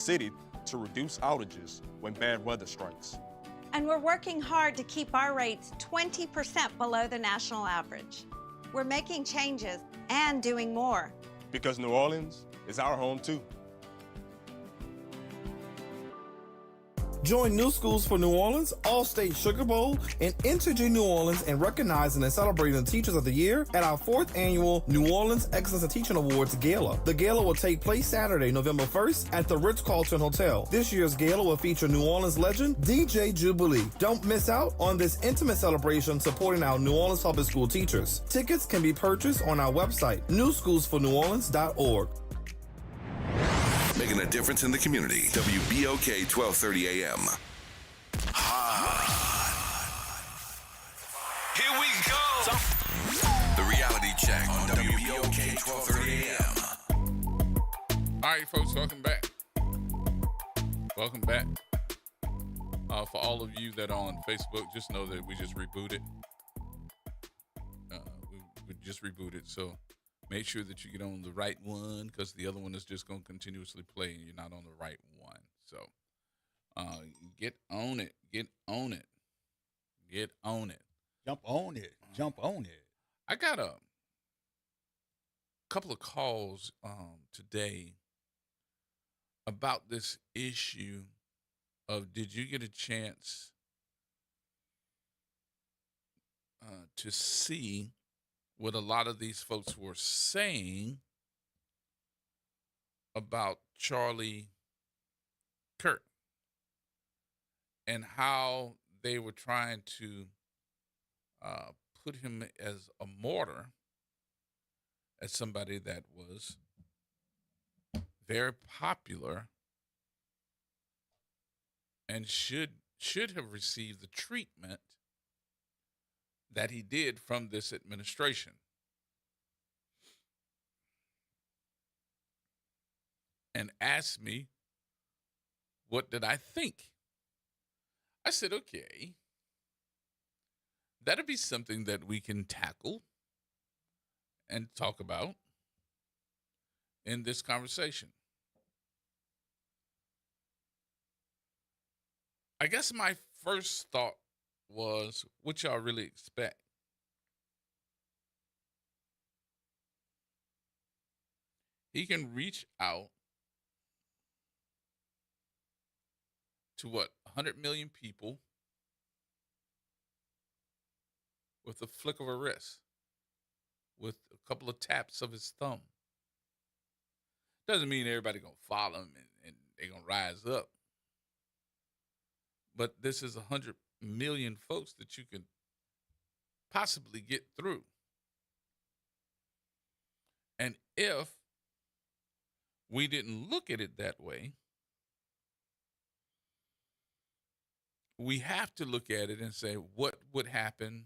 city to reduce outages when bad weather strikes. And we're working hard to keep our rates 20% below the national average. We're making changes and doing more. Because New Orleans is our home too. Join New Schools for New Orleans, All-State Sugar Bowl, and Entergy New Orleans in recognizing and celebrating the Teachers of the Year at our 4th annual New Orleans Excellence in Teaching Awards Gala. The gala will take place Saturday, November 1st at the Ritz-Carlton Hotel. This year's gala will feature New Orleans legend DJ Jubilee. Don't miss out on this intimate celebration supporting our New Orleans public school teachers. Tickets can be purchased on our website, newschoolsforneworleans.org. Making a difference in the community. WBOK 1230 AM. Here we go. The reality check on WBOK 1230 AM. All right, folks, welcome back. Welcome back. For all of you that are on Facebook, just know that we just rebooted. We just rebooted, so make sure that you get on the right one because the other one is just going to continuously play and you're not on the right one. So get on it. Get on it. Get on it. Jump on it. Jump on it. I got a couple of calls today about this issue of did you get a chance to see what a lot of these folks were saying about Charlie Kirk and how they were trying to put him as a martyr, as somebody that was very popular and should have received the treatment that he did from this administration. And asked me, what did I think? I said, okay, that'd be something that we can tackle and talk about in this conversation. I guess my first thought was, what y'all really expect? He can reach out to 100 million people with a flick of a wrist, with a couple of taps of his thumb. Doesn't mean everybody gonna follow him and they're gonna rise up. But this is 100 million folks that you can possibly get through. And if we didn't look at it that way, we have to look at it and say, what would happen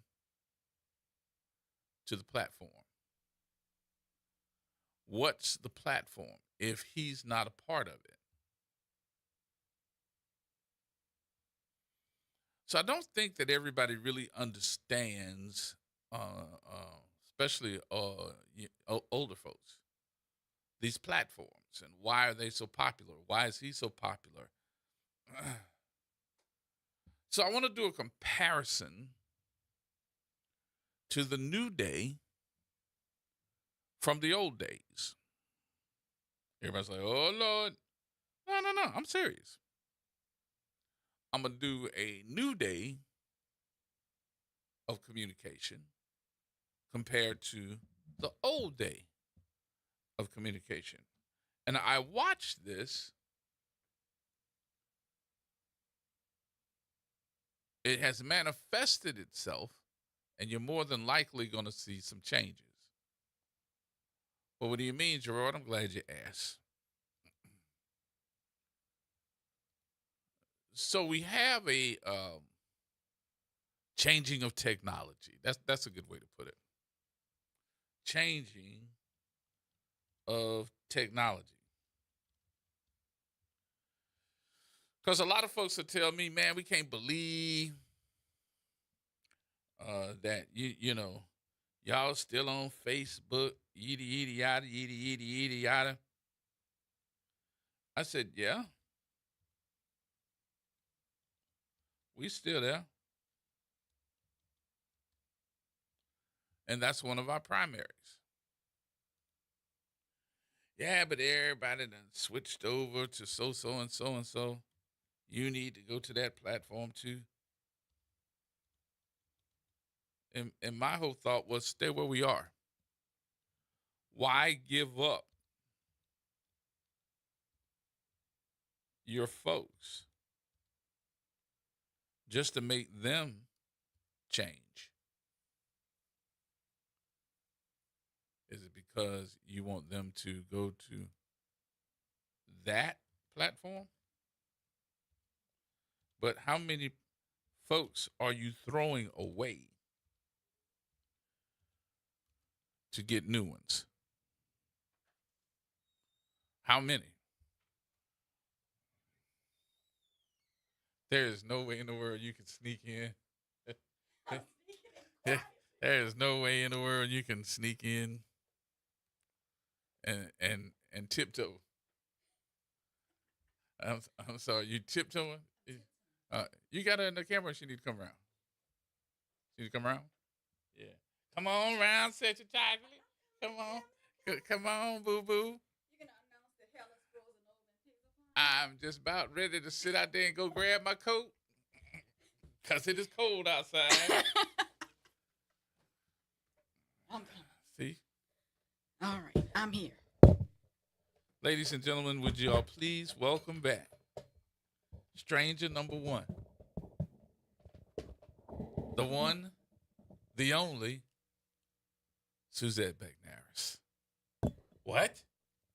to the platform? What's the platform if he's not a part of it? So I don't think that everybody really understands, especially older folks, these platforms and why are they so popular? Why is he so popular? So I want to do a comparison to the new day from the old days. Everybody's like, oh, Lord. No, I'm serious. I'm going to do a new day of communication compared to the old day of communication. And I watched this. It has manifested itself, and you're more than likely going to see some changes. But what do you mean, Gerard? I'm glad you asked. So we have a changing of technology. That's a good way to put it. Changing of technology. Because a lot of folks will tell me, man, we can't believe that, you know, y'all still on Facebook, yada, yada, yada, yada, yada, yada. I said, yeah, We still there. And that's one of our primaries. Yeah, but everybody done switched over to so and so and so. You need to go to that platform too. And my whole thought was stay where we are. Why give up your folks just to make them change? Is it because you want them to go to that platform? But how many folks are you throwing away to get new ones? How many? There is no way in the world you can sneak in. There is no way in the world you can sneak in and tiptoe. I'm sorry, you tiptoeing? You got her in the camera. She need to come around. She need to come around. Yeah. Come on round, set your chocolate. Come on. Come on, boo boo. You're gonna announce the hell is frozen over and I'm just about ready to sit out there and go grab my coat. Cause it is cold outside. I'm coming. See? All right, I'm here. Ladies and gentlemen, would you all please welcome back stranger number one. The one, the only, Suzette McNaris. What?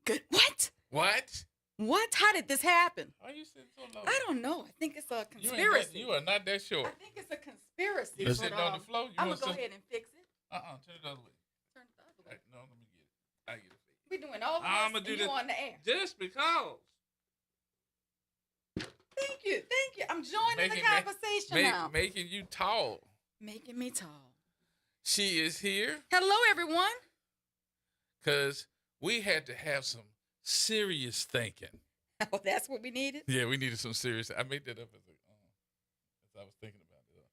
Good. What? What? What? How did this happen? Why are you sitting so low? I don't know. I think it's a You, conspiracy. you are not that short. I think it's a conspiracy. You're sitting on the floor? You I'm want gonna go some- ahead and fix it. Turn it the other way. Turn it the other way. Right, no, let me get it. I get it. We're doing all this I'ma do and you this. on the air. Just because. Thank you. Thank you. I'm joining the conversation now. Making you tall. Making me tall. She is here Hello, everyone. because we had to have some serious thinking. Oh, that's what we needed? Yeah, we needed some serious. I made that up as I was thinking about it.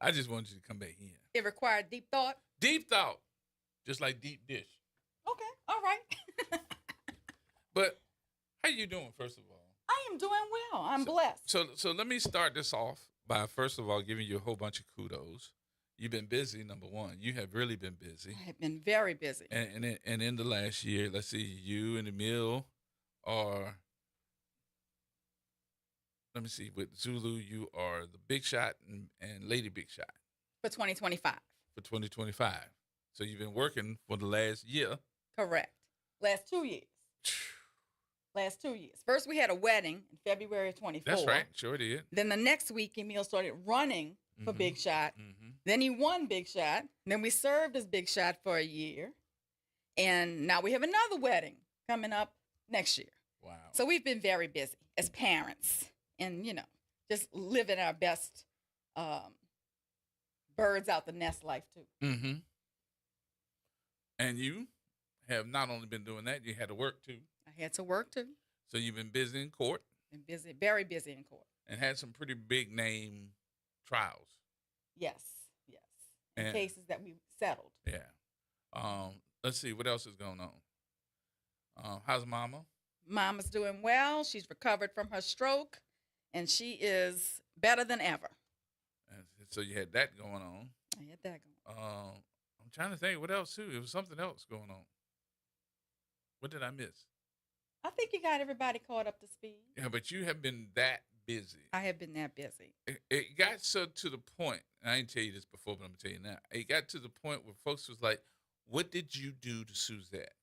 I just wanted you to come back in. It required deep thought. Deep thought, just like deep dish. Okay. All right. But how you doing, first of all? I am doing well. I'm blessed. So let me start this off by first of all giving you a whole bunch of kudos. You've been busy, number one. You have really been busy. I have been very busy. And in the last year, let's see, you and Emil are, let me see, with Zulu, you are the big shot and Lady Big Shot For 2025. for 2025. So you've been working for the last year. Correct. Last 2 years. Last 2 years. First, we had a wedding in February of 24. That's right. Sure did. Then the next week, Emil started running for Big Shot. Mm-hmm. Then he won Big Shot. Then we served as Big Shot for a year. And now we have another wedding coming up next year. Wow. So we've been very busy as parents and, you know, just living our best birds out the nest life, too. Mm-hmm. And you have not only been doing that, you had to work too. I had to work, too. So you've been busy in court Been busy, very busy in court. and had some pretty big name trials. Yes, yes. In And- cases that we settled. Yeah. Let's see what else is going on. How's Mama? Mama's doing well. She's recovered from her stroke, and she is better than ever. And so you had that going on. I had that going. I'm trying to think what else too. It was something else going on. What did I miss? I think you got everybody caught up to speed. Yeah, but you have been that busy. I have been that busy. It got so to the point, and I didn't tell you this before, but I'm gonna tell you now. It got to the point where folks was like, "What did you do to Suzette?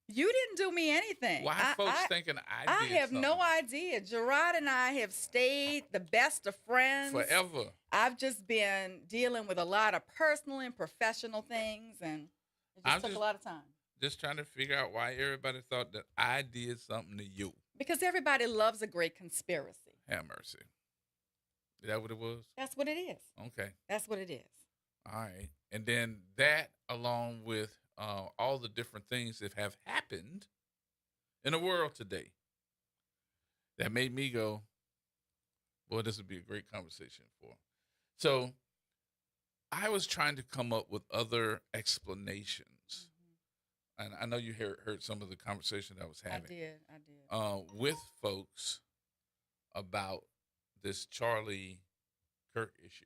You didn't do me anything. Why folks thinking I did have no something idea. Gerard and I have stayed the best of friends. forever?" I've just been dealing with a lot of personal and professional things, and it I'm just took just- a lot of time. Just trying to figure out why everybody thought that I did something to you. Because everybody loves a great conspiracy. Have mercy. Is that what it was? That's what it is. Okay. That's what it is. All right. And then that, along with all the different things that have happened in the world today, that made me go, Boy, this would be a great conversation for. So I was trying to come up with other explanations. And I know you heard some of the conversation that I was having. I did. With folks about this Charlie Kirk issue.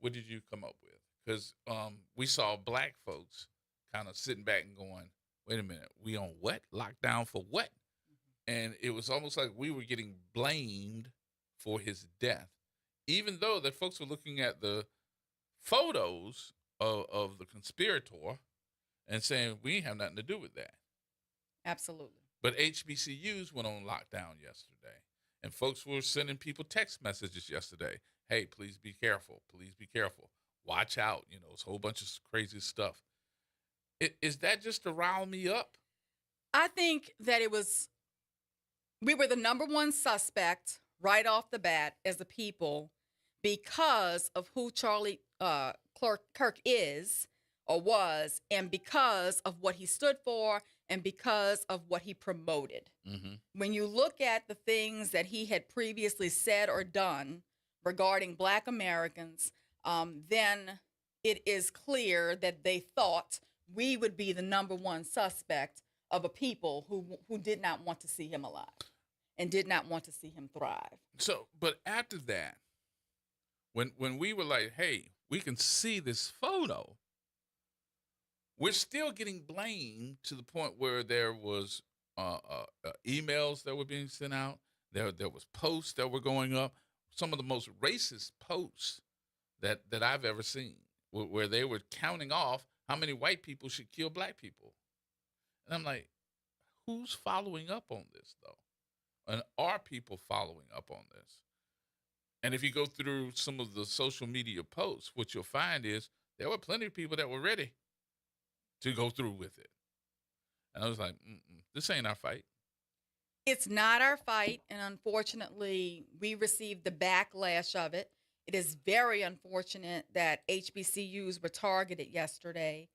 What did you come up with? Because we saw black folks kind of sitting back and going, wait a minute, we on what? Lockdown for what? And it was almost like we were getting blamed for his death, even though that folks were looking at the photos of the conspirator and saying we ain't have nothing to do with that. Absolutely. But HBCUs went on lockdown yesterday, and folks were sending people text messages yesterday. Hey, please be careful. Please be careful. Watch out. You know, it's a whole bunch of crazy stuff. Is that just to rile me up? I think that we were the number one suspect right off the bat as a people because of who Charlie Kirk is or was, and because of what he stood for, and because of what he promoted. Mm-hmm. When you look at the things that he had previously said or done regarding Black Americans, then it is clear that they thought we would be the number one suspect of a people who did not want to see him alive and did not want to see him thrive. So, but after that, when we were like, hey, we can see this photo, we're still getting blamed to the point where there was emails that were being sent out. There was posts that were going up. Some of the most racist posts that I've ever seen, where they were counting off how many white people should kill black people. And I'm like, who's following up on this, though? And are people following up on this? And if you go through some of the social media posts, what you'll find is there were plenty of people that were ready to go through with it. And I was like, this ain't our fight. It's not our fight, and unfortunately, we received the backlash of it. It is very unfortunate that HBCUs were targeted yesterday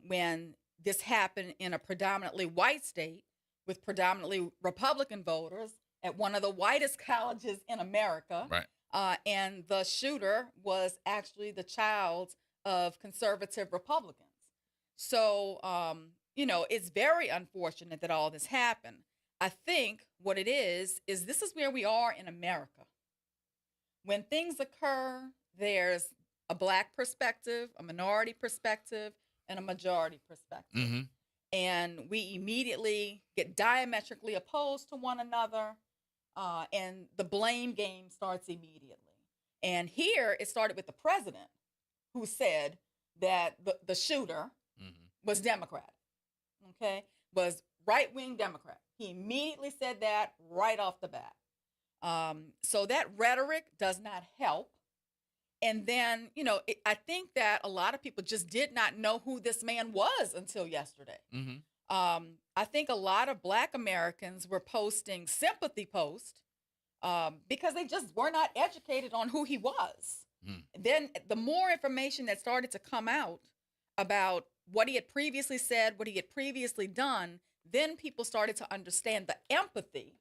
when this happened in a predominantly white state with predominantly Republican voters at one of the whitest colleges in America. Right. And the shooter was actually the child of conservative Republicans. So, it's very unfortunate that all this happened. I think what it is this is where we are in America. When things occur, there's a Black perspective, a minority perspective, and a majority perspective. Mm-hmm. And we immediately get diametrically opposed to one another, and the blame game starts immediately. And here it started with the president, who said that the shooter was Democratic, was right-wing Democrat. He immediately said that right off the bat. So that rhetoric does not help. And then, I think that a lot of people just did not know who this man was until yesterday. Mm-hmm. I think a lot of Black Americans were posting sympathy posts because they just were not educated on who he was. Then the more information that started to come out about what he had previously said, what he had previously done, then people started to understand the empathy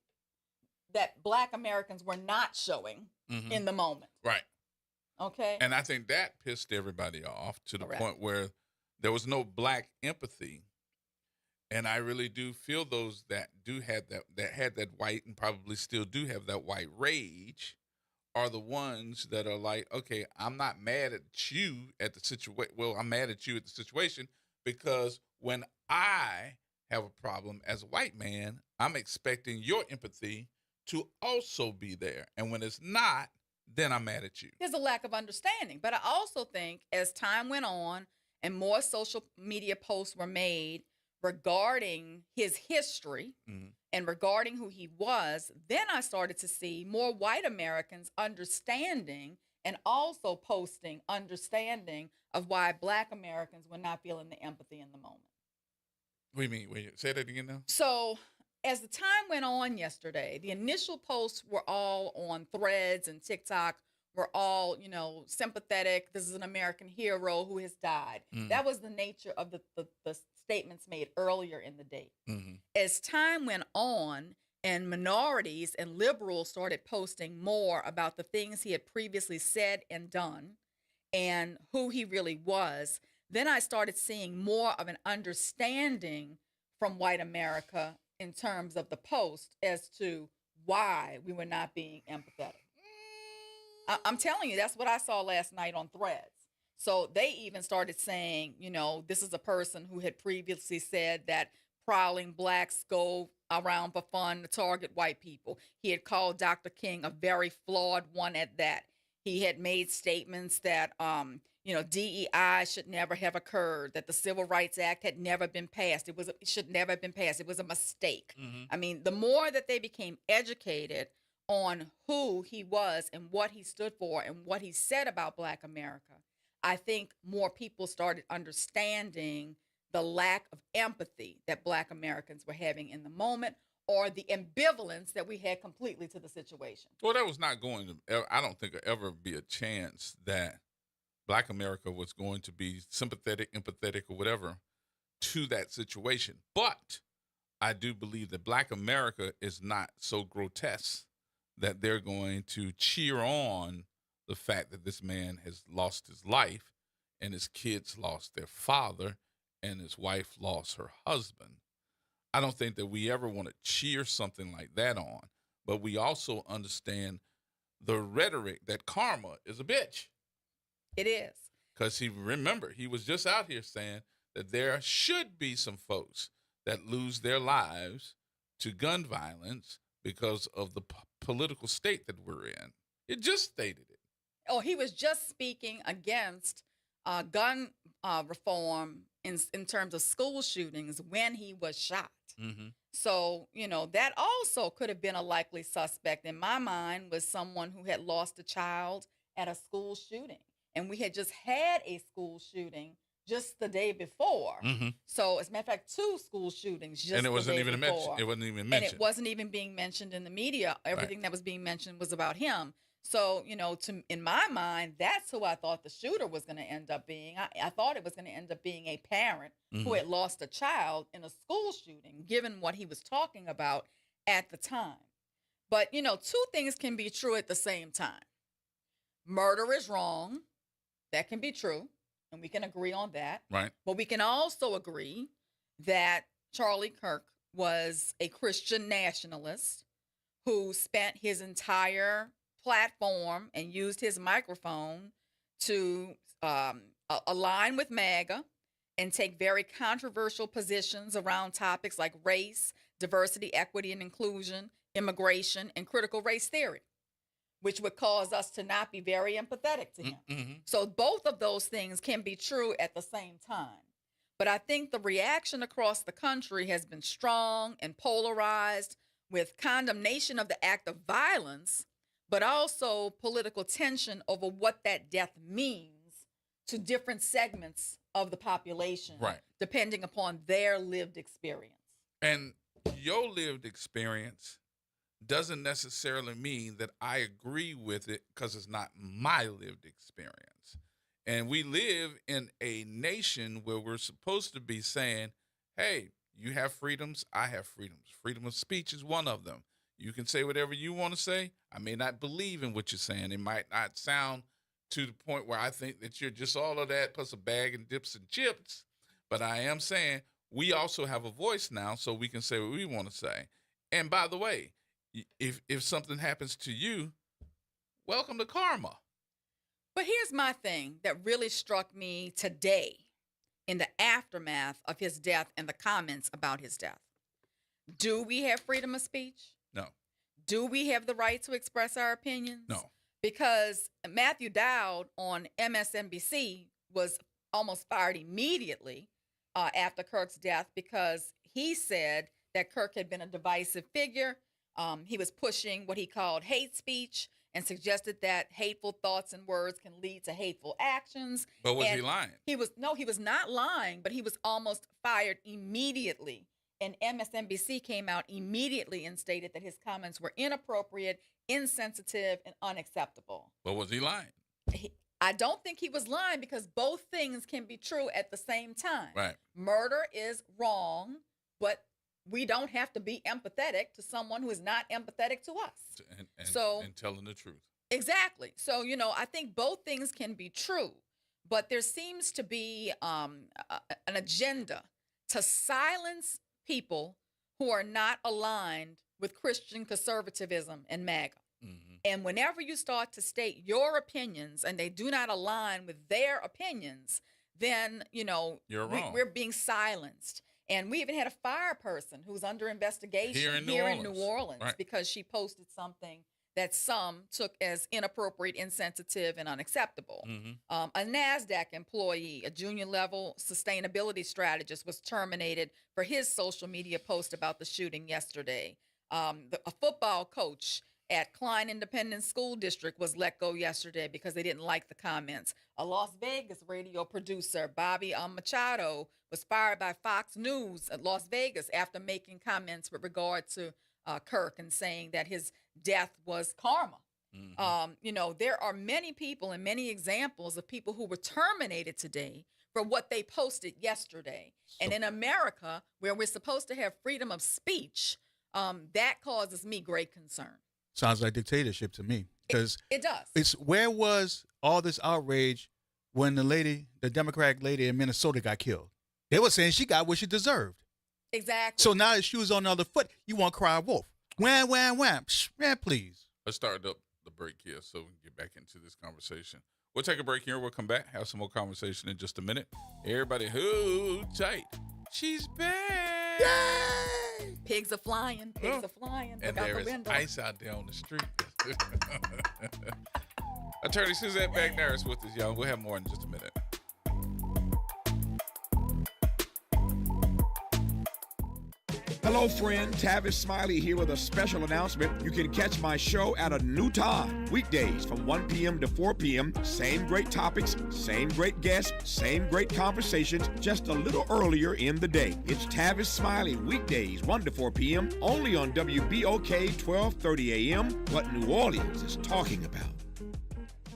that Black Americans were not showing in the moment. Right. Okay. And I think that pissed everybody off to the Correct. point where there was no Black empathy. And I really do feel those that had that white and probably still do have that white rage are the ones that are like, okay, I'm not mad at you at the situation. Well, I'm mad at you at the situation because when I have a problem as a white man, I'm expecting your empathy to also be there. And when it's not, then I'm mad at you. There's a lack of understanding. But I also think as time went on and more social media posts were made regarding his history and regarding who he was, then I started to see more white Americans understanding and also posting understanding of why Black Americans were not feeling the empathy in the moment. What do you mean? Wait, say that again now? So as the time went on yesterday, the initial posts were all on Threads and TikTok, were all, sympathetic. This is an American hero who has died. That was the nature of the statements made earlier in the day. As time went on and minorities and liberals started posting more about the things he had previously said and done and who he really was, then I started seeing more of an understanding from white America in terms of the post as to why we were not being empathetic. I'm telling you, that's what I saw last night on Threads. So they even started saying, this is a person who had previously said that prowling blacks go around for fun to target white people. He had called Dr. King a very flawed one at that. He had made statements that, DEI should never have occurred, that the Civil Rights Act had never been passed. It should never have been passed. It was a mistake. Mm-hmm. I mean, the more that they became educated on who he was and what he stood for and what he said about Black America, I think more people started understanding the lack of empathy that Black Americans were having in the moment, or the ambivalence that we had completely to the situation. Well, there was not going to, I don't think, ever be a chance that Black America was going to be sympathetic, empathetic, or whatever to that situation. But I do believe that Black America is not so grotesque that they're going to cheer on the fact that this man has lost his life and his kids lost their father and his wife lost her husband. I don't think that we ever want to cheer something like that on, but we also understand the rhetoric that karma is a bitch. It is. Because he was just out here saying that there should be some folks that lose their lives to gun violence because of the political state that we're in. It just stated it. Oh, he was just speaking against gun reform in terms of school shootings when he was shot. Mm-hmm. So, that also could have been a likely suspect in my mind, was someone who had lost a child at a school shooting. And we had just had a school shooting just the day before. Mm-hmm. So, as a matter of fact, 2 school shootings just and it wasn't the day even before. mentioned. It wasn't even And mentioned. it wasn't even being mentioned in the media. Everything that was being mentioned was about him. So, in my mind, that's who I thought the shooter was going to end up being. I thought it was going to end up being a parent who had lost a child in a school shooting, given what he was talking about at the time. But, 2 things can be true at the same time. Murder is wrong. That can be true, and we can agree on that. Right. But we can also agree that Charlie Kirk was a Christian nationalist who spent his entire platform and used his microphone to align with MAGA and take very controversial positions around topics like race, diversity, equity, and inclusion, immigration, and critical race theory, which would cause us to not be very empathetic to him. Mm-hmm. So both of those things can be true at the same time. But I think the reaction across the country has been strong and polarized, with condemnation of the act of violence, but also political tension over what that death means to different segments of the population, Right, depending upon their lived experience. and your lived experience doesn't necessarily mean that I agree with it, because it's not my lived experience. And we live in a nation where we're supposed to be saying, hey, you have freedoms, I have freedoms. Freedom of speech is one of them. You can say whatever you want to say. I may not believe in what you're saying. It might not sound to the point where I think that you're just all of that plus a bag and dips and chips. But I am saying we also have a voice now, so we can say what we want to say. And by the way, if something happens to you, welcome to karma. But here's my thing that really struck me today in the aftermath of his death and the comments about his death. Do we have freedom of speech? No. Do we have the right to express our opinions? No. Because Matthew Dowd on MSNBC was almost fired immediately after Kirk's death, because he said that Kirk had been a divisive figure. He was pushing what he called hate speech and suggested that hateful thoughts and words can lead to hateful actions. But was he lying? He was not lying, but he was almost fired immediately. And MSNBC came out immediately and stated that his comments were inappropriate, insensitive, and unacceptable. But was he lying? I don't think he was lying, because both things can be true at the same time. Right. Murder is wrong, but we don't have to be empathetic to someone who is not empathetic to us. And telling the truth. Exactly. So, I think both things can be true, but there seems to be an agenda to silence people who are not aligned with Christian conservatism and MAGA. Mm-hmm. And whenever you start to state your opinions and they do not align with their opinions, then, You're wrong. We're being silenced. And we even had a fire person who's under investigation Here in New Orleans. Right. Because she posted something that some took as inappropriate, insensitive, and unacceptable. Mm-hmm. A NASDAQ employee, a junior level sustainability strategist, was terminated for his social media post about the shooting yesterday. A football coach at Klein Independent School District was let go yesterday because they didn't like the comments. A Las Vegas radio producer, Bobby Machado, was fired by Fox News at Las Vegas after making comments with regard to Kirk and saying that his death was karma. Mm-hmm. There are many people and many examples of people who were terminated today for what they posted yesterday. And in America, where we're supposed to have freedom of speech, that causes me great concern. Sounds like dictatorship to me. Because it does. It's where was all this outrage when the Democratic lady in Minnesota got killed? They were saying she got what she deserved. Exactly. So now the shoe's on the other foot. You want to cry wolf. Wham, wham, wham. Man, please. Let's start up the break here so we can get back into this conversation. We'll take a break here. We'll come back, have some more conversation in just a minute. Everybody, hold tight. She's back. Yay! Pigs are flying. Pigs are flying. And Look there out the is window. ice out there on the street. Attorney Suzette McNair is with us, y'all. We'll have more in just a minute. Hello, friend. Tavis Smiley here with a special announcement. You can catch my show at a new time. Weekdays from 1 p.m. to 4 p.m. Same great topics, same great guests, same great conversations, just a little earlier in the day. It's Tavis Smiley, weekdays 1 to 4 p.m. only on WBOK 1230 a.m. What New Orleans is talking about.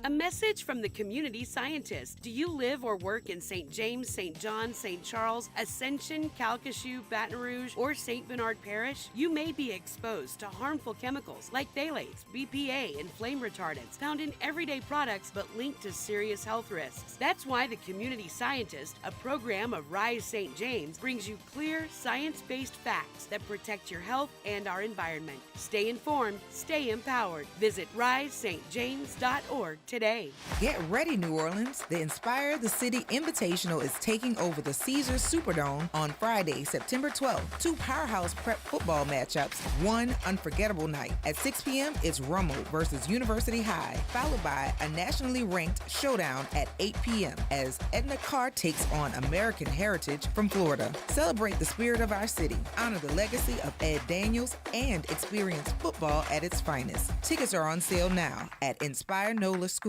A message from the community scientist. Do you live or work in St. James, St. John, St. Charles, Ascension, Calcasieu, Baton Rouge, or St. Bernard Parish? You may be exposed to harmful chemicals like phthalates, BPA, and flame retardants found in everyday products but linked to serious health risks. That's why the community scientist, a program of Rise St. James, brings you clear, science-based facts that protect your health and our environment. Stay informed, stay empowered. Visit risestjames.org today. Get ready, New Orleans. The Inspire the City Invitational is taking over the Caesars Superdome on Friday, September 12th. 2 powerhouse prep football matchups, one unforgettable night. At 6 p.m., it's Rummel versus University High, followed by a nationally ranked showdown at 8 p.m. as Edna Carr takes on American Heritage from Florida. Celebrate the spirit of our city, honor the legacy of Ed Daniels, and experience football at its finest. Tickets are on sale now at InspireNolaSchools.org.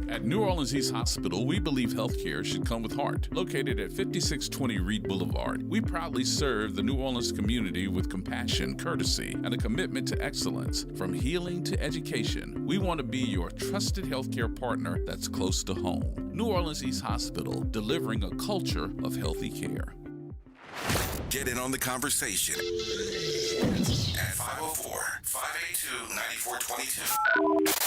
At New Orleans East Hospital, we believe healthcare should come with heart. Located at 5620 Reed Boulevard, we proudly serve the New Orleans community with compassion, courtesy, and a commitment to excellence. From healing to education, we want to be your trusted healthcare partner that's close to home. New Orleans East Hospital, delivering a culture of healthy care. Get in on the conversation at 504-582-9422.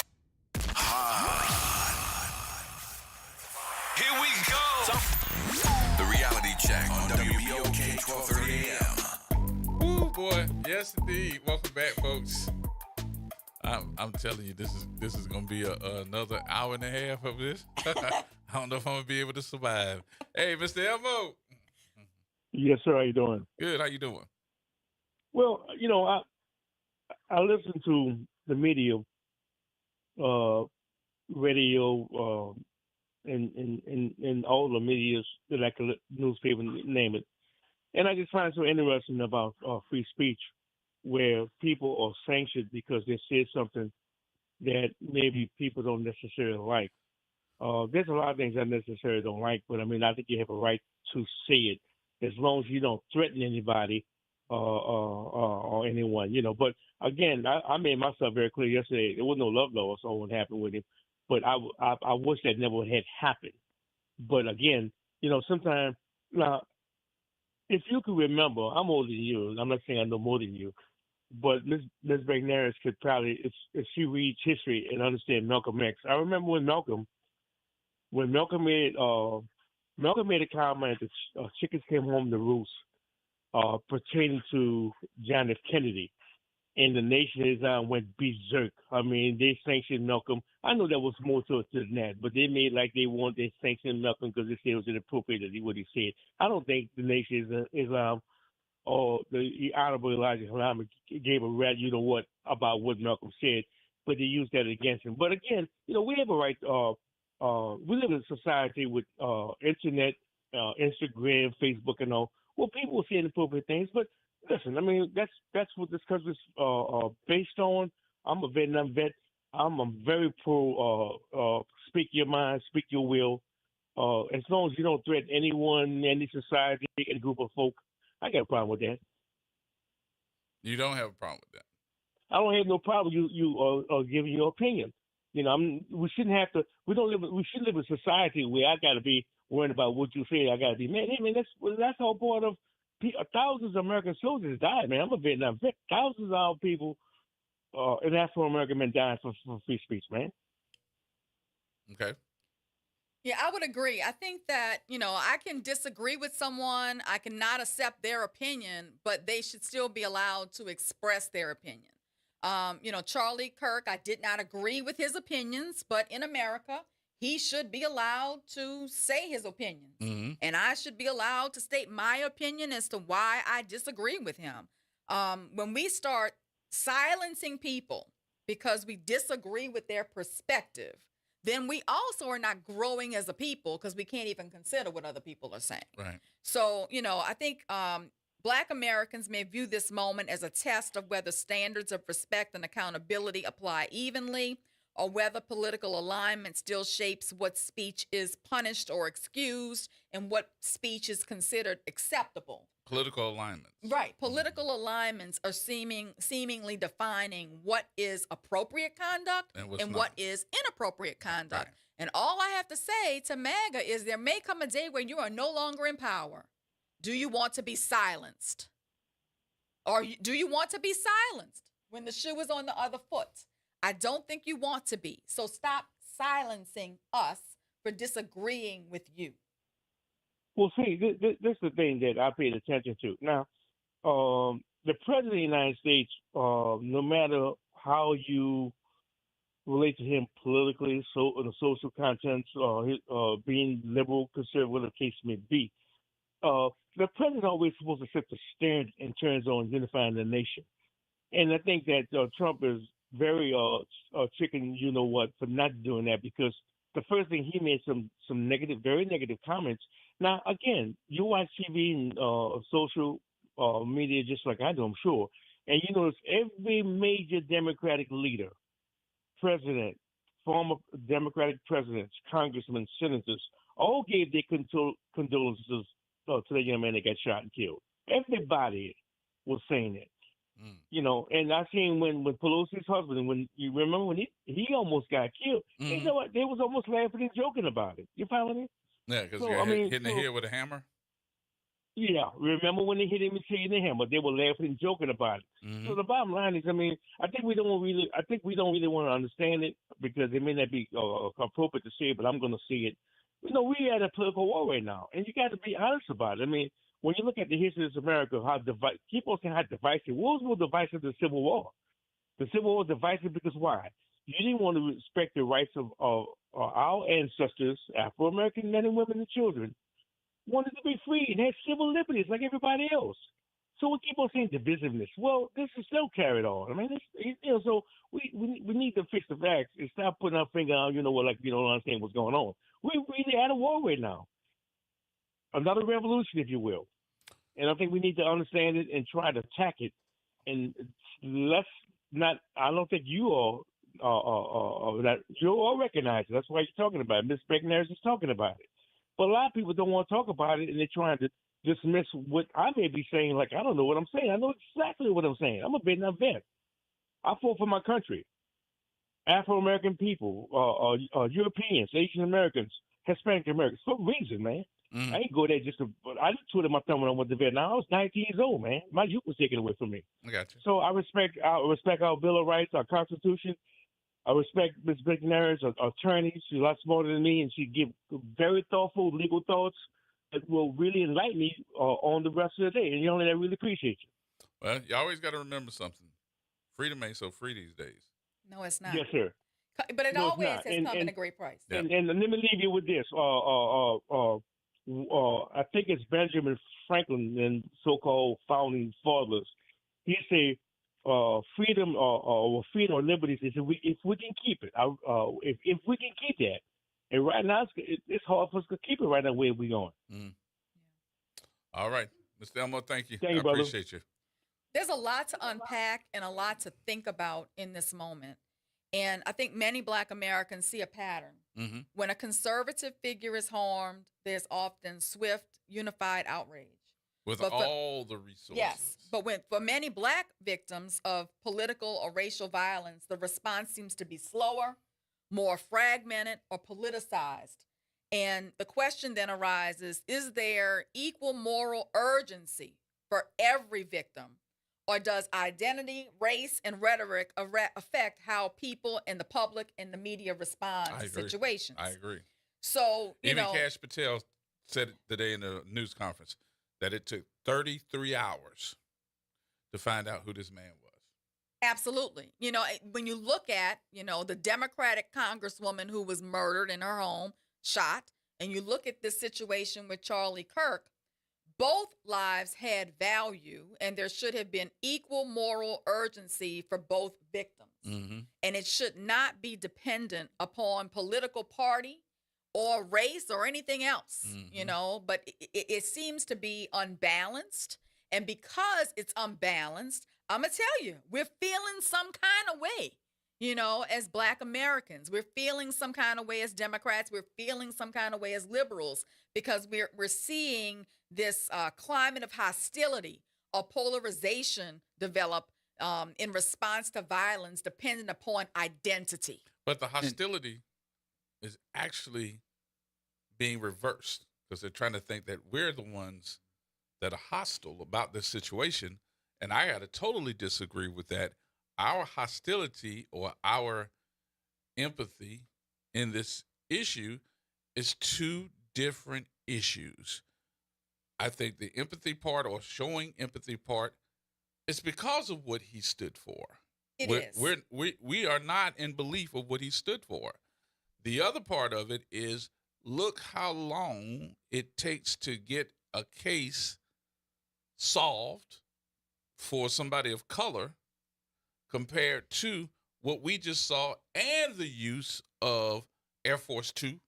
Here we go. The reality check on WBOK 1230 AM. Ooh, boy. Yes, indeed. Welcome back, folks. I'm telling you, this is gonna be another hour and a half of this. I don't know if I'm gonna be able to survive. Hey, Mr. Elmo. Yes, sir. How you doing? Good. How you doing? Well, I listen to the media, radio, and all the medias, like newspaper, name it. And I just find it so interesting about free speech, where people are sanctioned because they said something that maybe people don't necessarily like. There's a lot of things I necessarily don't like, but I mean, I think you have a right to say it as long as you don't threaten anybody or anyone, But again, I made myself very clear yesterday. There was no love loss on what happened with him, but I wish that never had happened. But again, sometimes now if you can remember, I'm older than you. I'm not saying I know more than you, but Miss McNair could probably, if she reads history and understand Malcolm X. I remember when Malcolm made a comment that chickens came home to roost, pertaining to John F. Kennedy, and the Nation of Islam went berserk. I mean, they sanctioned Malcolm. I know there was more to it than that, but they made like they wanted to sanction Malcolm because they said it was inappropriate what he said. I don't think the Nation of Islam or the Honorable Elijah Muhammad gave a rat, you know what, about what Malcolm said, but they used that against him. But again, we have a right. We live in a society with internet, Instagram, Facebook, and all. Well, people will say inappropriate things, but listen, I mean, that's what this country's based on. I'm a Vietnam vet. I'm very pro speak your mind, speak your will. As long as you don't threaten anyone, any society, any group of folk, I got a problem with that. You don't have a problem with that. I don't have no problem you giving your opinion. We shouldn't have to. We should live in a society where I got to be worrying about what you say. I got to be man. Hey, man, that's all part of. Thousands of American soldiers died, man. I'm a Vietnam vet. Thousands of our people, and Afro American men died for free speech, man. Okay. Yeah, I would agree. I think that, I can disagree with someone. I cannot accept their opinion, but they should still be allowed to express their opinion. Charlie Kirk, I did not agree with his opinions, but in America, he should be allowed to say his opinions. Mm-hmm. And I should be allowed to state my opinion as to why I disagree with him. When we start silencing people because we disagree with their perspective, then we also are not growing as a people because we can't even consider what other people are saying. Right. So, I think Black Americans may view this moment as a test of whether standards of respect and accountability apply evenly, or whether political alignment still shapes what speech is punished or excused and what speech is considered acceptable. Political alignments. Right. Political alignments are seemingly defining what is appropriate conduct and what is inappropriate conduct. Right. And all I have to say to MAGA is there may come a day when you are no longer in power. Do you want to be silenced? Or do you want to be silenced when the shoe is on the other foot? I don't think you want to be. So stop silencing us for disagreeing with you. Well, see, this is the thing that I paid attention to. Now, the President of the United States, no matter how you relate to him politically, the social contents, being liberal, conservative, whatever the case may be, the president always supposed to set the standard in terms of unifying the nation. And I think that Trump is very chicken, you know what, for not doing that, because the first thing he made some negative, very negative comments. Now, again, you watch TV and social media just like I do, I'm sure, and you notice every major Democratic leader, president, former Democratic presidents, congressmen, senators, all gave their condolences to the young man that got shot and killed. Everybody was saying it. And I seen when Pelosi's husband, when you remember when he almost got killed, you know what? They was almost laughing and joking about it. You follow me? Yeah, because hitting the head with a hammer. Yeah, remember when they hit him in the hammer? They were laughing and joking about it. Mm-hmm. So the bottom line is, I think we don't really want to understand it because it may not be appropriate to say it, but I'm going to say it. We're at a political war right now, and you got to be honest about it. When you look at the history of America, keep on saying how divisive. What was more divisive than the Civil War? The Civil War was divisive because why? You didn't want to respect the rights of our ancestors, Afro-American men and women and children, wanted to be free and have civil liberties like everybody else. So we keep on saying divisiveness. Well, this is still carried on. So we need to fix the facts and stop putting our finger out, like you don't understand what's going on. We're really at a war right now. Another revolution, if you will. And I think we need to understand it and try to attack it. And let's not, I don't think you all, that you all recognize it. That's why you're talking about it. Ms. McNair is talking about it. But a lot of people don't want to talk about it, and they're trying to dismiss what I may be saying. Like, I don't know what I'm saying. I know exactly what I'm saying. I'm a Vietnam vet. I fought for my country. Afro-American people, Europeans, Asian Americans, Hispanic Americans, for a reason, man. I ain't go there just to. I just twiddled my thumb when I went to Vietnam. I was 19 years old, man. My youth was taken away from me. I got you. So I respect our Bill of Rights, our Constitution. I respect Ms. McNair's attorney. She's a lot smarter than me, and she give very thoughtful legal thoughts that will really enlighten me on the rest of the day. And you know, I really appreciate you. Well, you always got to remember something. Freedom ain't so free these days. No, it's not. Yes, sir. But it No, it's always not. has come at a great price. Yeah. And let me leave you with this. I think it's Benjamin Franklin and so-called founding fathers. He say, freedom or freedom or liberty is if we can keep it. If we can keep that, and right now it's hard for us to keep it right now where we're going. Mm. All right, Mr. Elmo, thank you. Thank you, I brother. appreciate you. There's a lot to unpack and a lot to think about in this moment. And I think many Black Americans see a pattern. Mm-hmm. When a conservative figure is harmed, there's often swift, unified outrage. With But all the resources. Yes, but for many Black victims of political or racial violence, the response seems to be slower, more fragmented, or politicized. And the question then arises, is there equal moral urgency for every victim? Or does identity, race, and rhetoric affect how people and the public and the media respond to situations? I agree. So, Even Kash Patel said it today in a news conference that it took 33 hours to find out who this man was. Absolutely. When you look at, the Democratic congresswoman who was murdered in her home, shot, and you look at this situation with Charlie Kirk, both lives had value, and there should have been equal moral urgency for both victims. Mm-hmm. And it should not be dependent upon political party or race or anything else, but it seems to be unbalanced. And because it's unbalanced, I'm going to tell you, we're feeling some kind of way, as Black Americans. We're feeling some kind of way as Democrats. We're feeling some kind of way as liberals, because we're seeing this climate of hostility or polarization develop in response to violence dependent upon identity. But the hostility is actually being reversed, because they're trying to think that we're the ones that are hostile about this situation. And I got to totally disagree with that. Our hostility or our empathy in this issue is two different issues. I think the empathy part, or showing empathy part, is because of what he stood for. We are not in belief of what he stood for. The other part of it is, look how long it takes to get a case solved for somebody of color compared to what we just saw, and the use of Air Force Two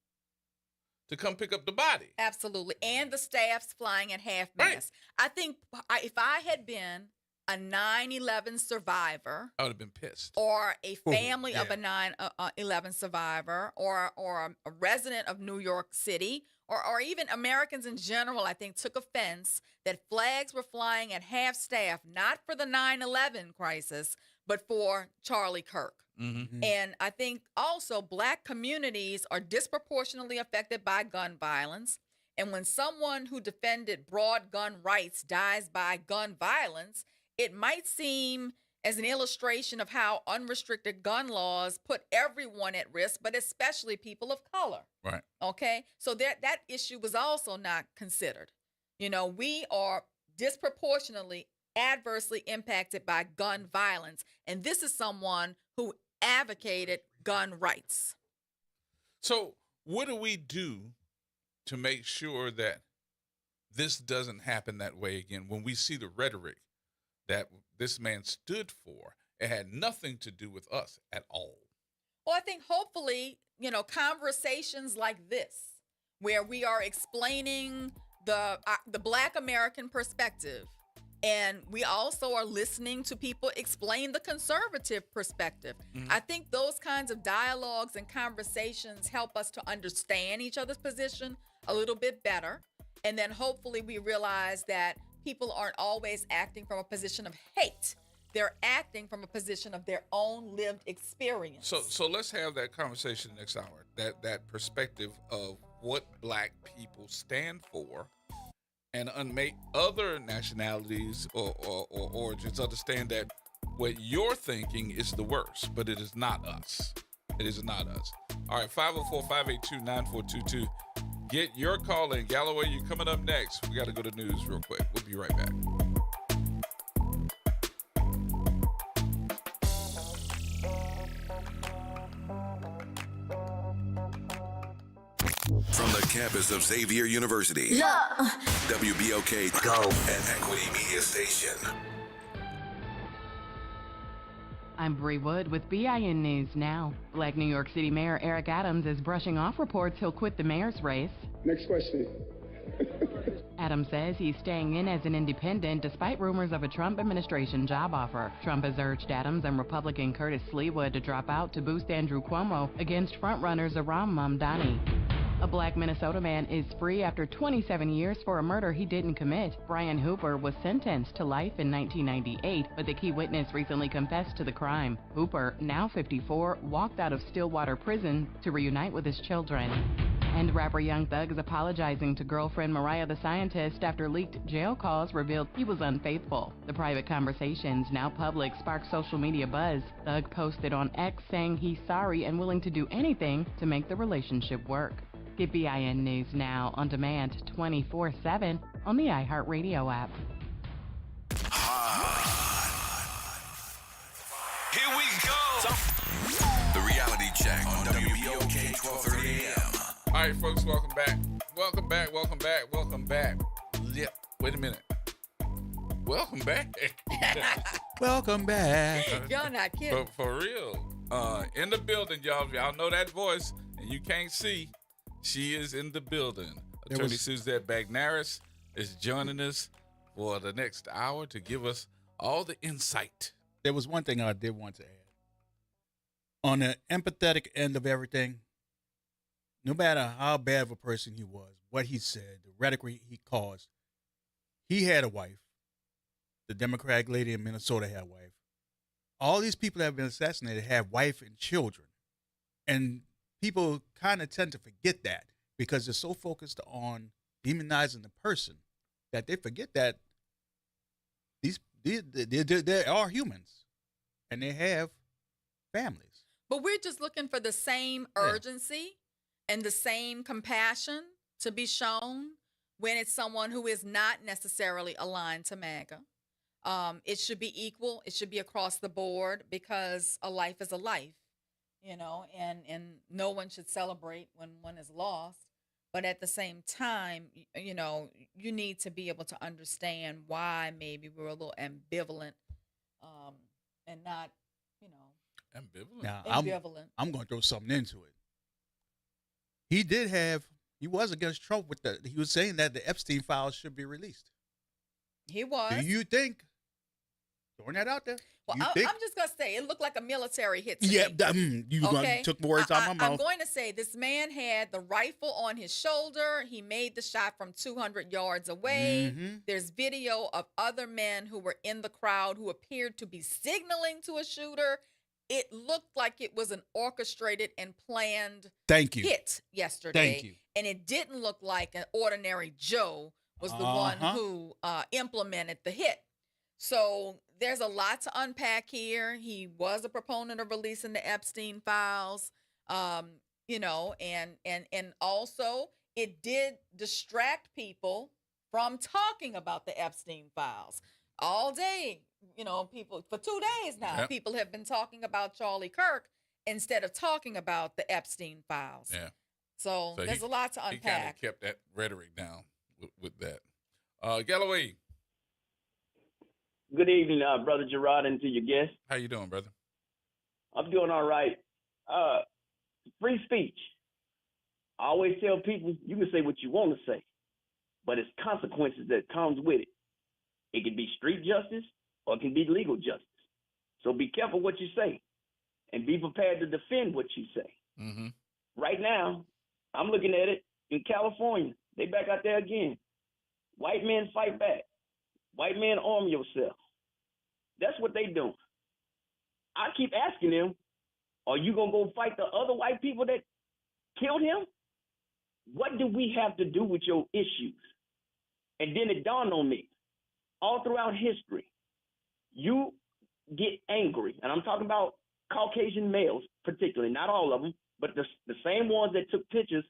to come pick up the body. Absolutely. And the staff's flying at half mast. Right. I think if I had been a 9/11 survivor, I would have been pissed. Or a family of a 9/11 survivor, or a resident of New York City, or even Americans in general, I think took offense that flags were flying at half staff, not for the 9/11 crisis, but for Charlie Kirk. Mm-hmm. And I think also Black communities are disproportionately affected by gun violence. And when someone who defended broad gun rights dies by gun violence, it might seem as an illustration of how unrestricted gun laws put everyone at risk, but especially people of color. Right. Okay? So that issue was also not considered. We are disproportionately adversely impacted by gun violence. And this is someone who advocated gun rights. So what do we do to make sure that this doesn't happen that way again? When we see the rhetoric that this man stood for, it had nothing to do with us at all. Well, I think hopefully, conversations like this, where we are explaining the Black American perspective, and we also are listening to people explain the conservative perspective. Mm-hmm. I think those kinds of dialogues and conversations help us to understand each other's position a little bit better. And then hopefully we realize that people aren't always acting from a position of hate. They're acting from a position of their own lived experience. So let's have that conversation next hour. That perspective of what black people stand for and make other nationalities or origins understand that what you're thinking is the worst, but it is not us. It is not us. All right, 504-582-9422. Get your call in. Galloway, you coming up next. We got to go to news real quick. We'll be right back. From the campus of Xavier University, WBOK Go and Equity Media Station. I'm Bree Wood with BIN News Now. Black New York City Mayor Eric Adams is brushing off reports he'll quit the mayor's race. Next question. Adams says he's staying in as an independent despite rumors of a Trump administration job offer. Trump has urged Adams and Republican Curtis Sleewood to drop out to boost Andrew Cuomo against frontrunners Aram Mamdani. A black Minnesota man is free after 27 years for a murder he didn't commit. Brian Hooper was sentenced to life in 1998, but the key witness recently confessed to the crime. Hooper, now 54, walked out of Stillwater Prison to reunite with his children. And rapper Young Thug is apologizing to girlfriend Mariah the Scientist after leaked jail calls revealed he was unfaithful. The private conversations, now public, sparked social media buzz. Thug posted on X saying he's sorry and willing to do anything to make the relationship work. Get BIN News Now on demand 24/7 on the iHeartRadio app. Here we go. The reality check on WBOK 1230 AM. All right, folks, welcome back. Welcome back, welcome back, welcome back. Yeah, wait a minute. Welcome back. Welcome back. You're not kidding. For real. In the building, y'all. Y'all know that voice, and you can't see. She is in the building. Attorney Suzette Bagnaris is joining us for the next hour to give us all the insight. There was one thing I did want to add. On the empathetic end of everything, no matter how bad of a person he was, what he said, the rhetoric he caused, he had a wife. The Democratic lady in Minnesota had a wife. All these people that have been assassinated have wife and children. And people kind of tend to forget that because they're so focused on demonizing the person that they forget that they are humans and they have families. But we're just looking for the same urgency and the same compassion to be shown when it's someone who is not necessarily aligned to MAGA. It should be equal. It should be across the board because a life is a life. You know, and no one should celebrate when one is lost. But at the same time, you know, you need to be able to understand why maybe we're a little ambivalent and not, you know. Ambivalent? Now, ambivalent. I'm going to throw something into it. He was against Trump he was saying that the Epstein files should be released. He was. Do you think, throwing that out there, well, I'm just going to say, it looked like a military hit to yeah, me. You took words out of my mouth. I'm going to say this man had the rifle on his shoulder. He made the shot from 200 yards away. Mm-hmm. There's video of other men who were in the crowd who appeared to be signaling to a shooter. It looked like it was an orchestrated and planned hit yesterday. Thank you. And it didn't look like an ordinary Joe was the one who implemented the hit. So there's a lot to unpack here. He was a proponent of releasing the Epstein files, you know, and also it did distract people from talking about the Epstein files all day. You know, people for 2 days now, people have been talking about Charlie Kirk instead of talking about the Epstein files. Yeah. So there's a lot to unpack. He kind of kept that rhetoric down with that. Galloway. Good evening, Brother Gerod, and to your guest. How you doing, brother? I'm doing all right. Free speech. I always tell people you can say what you want to say, but it's consequences that comes with it. It can be street justice or it can be legal justice. So be careful what you say and be prepared to defend what you say. Mm-hmm. Right now, I'm looking at it in California. They back out there again. White men fight back. White men arm yourself. That's what they doing. I keep asking them, are you going to go fight the other white people that killed him? what do we have to do with your issues? And then it dawned on me, all throughout history, you get angry, and I'm talking about Caucasian males particularly, not all of them, but the same ones that took pictures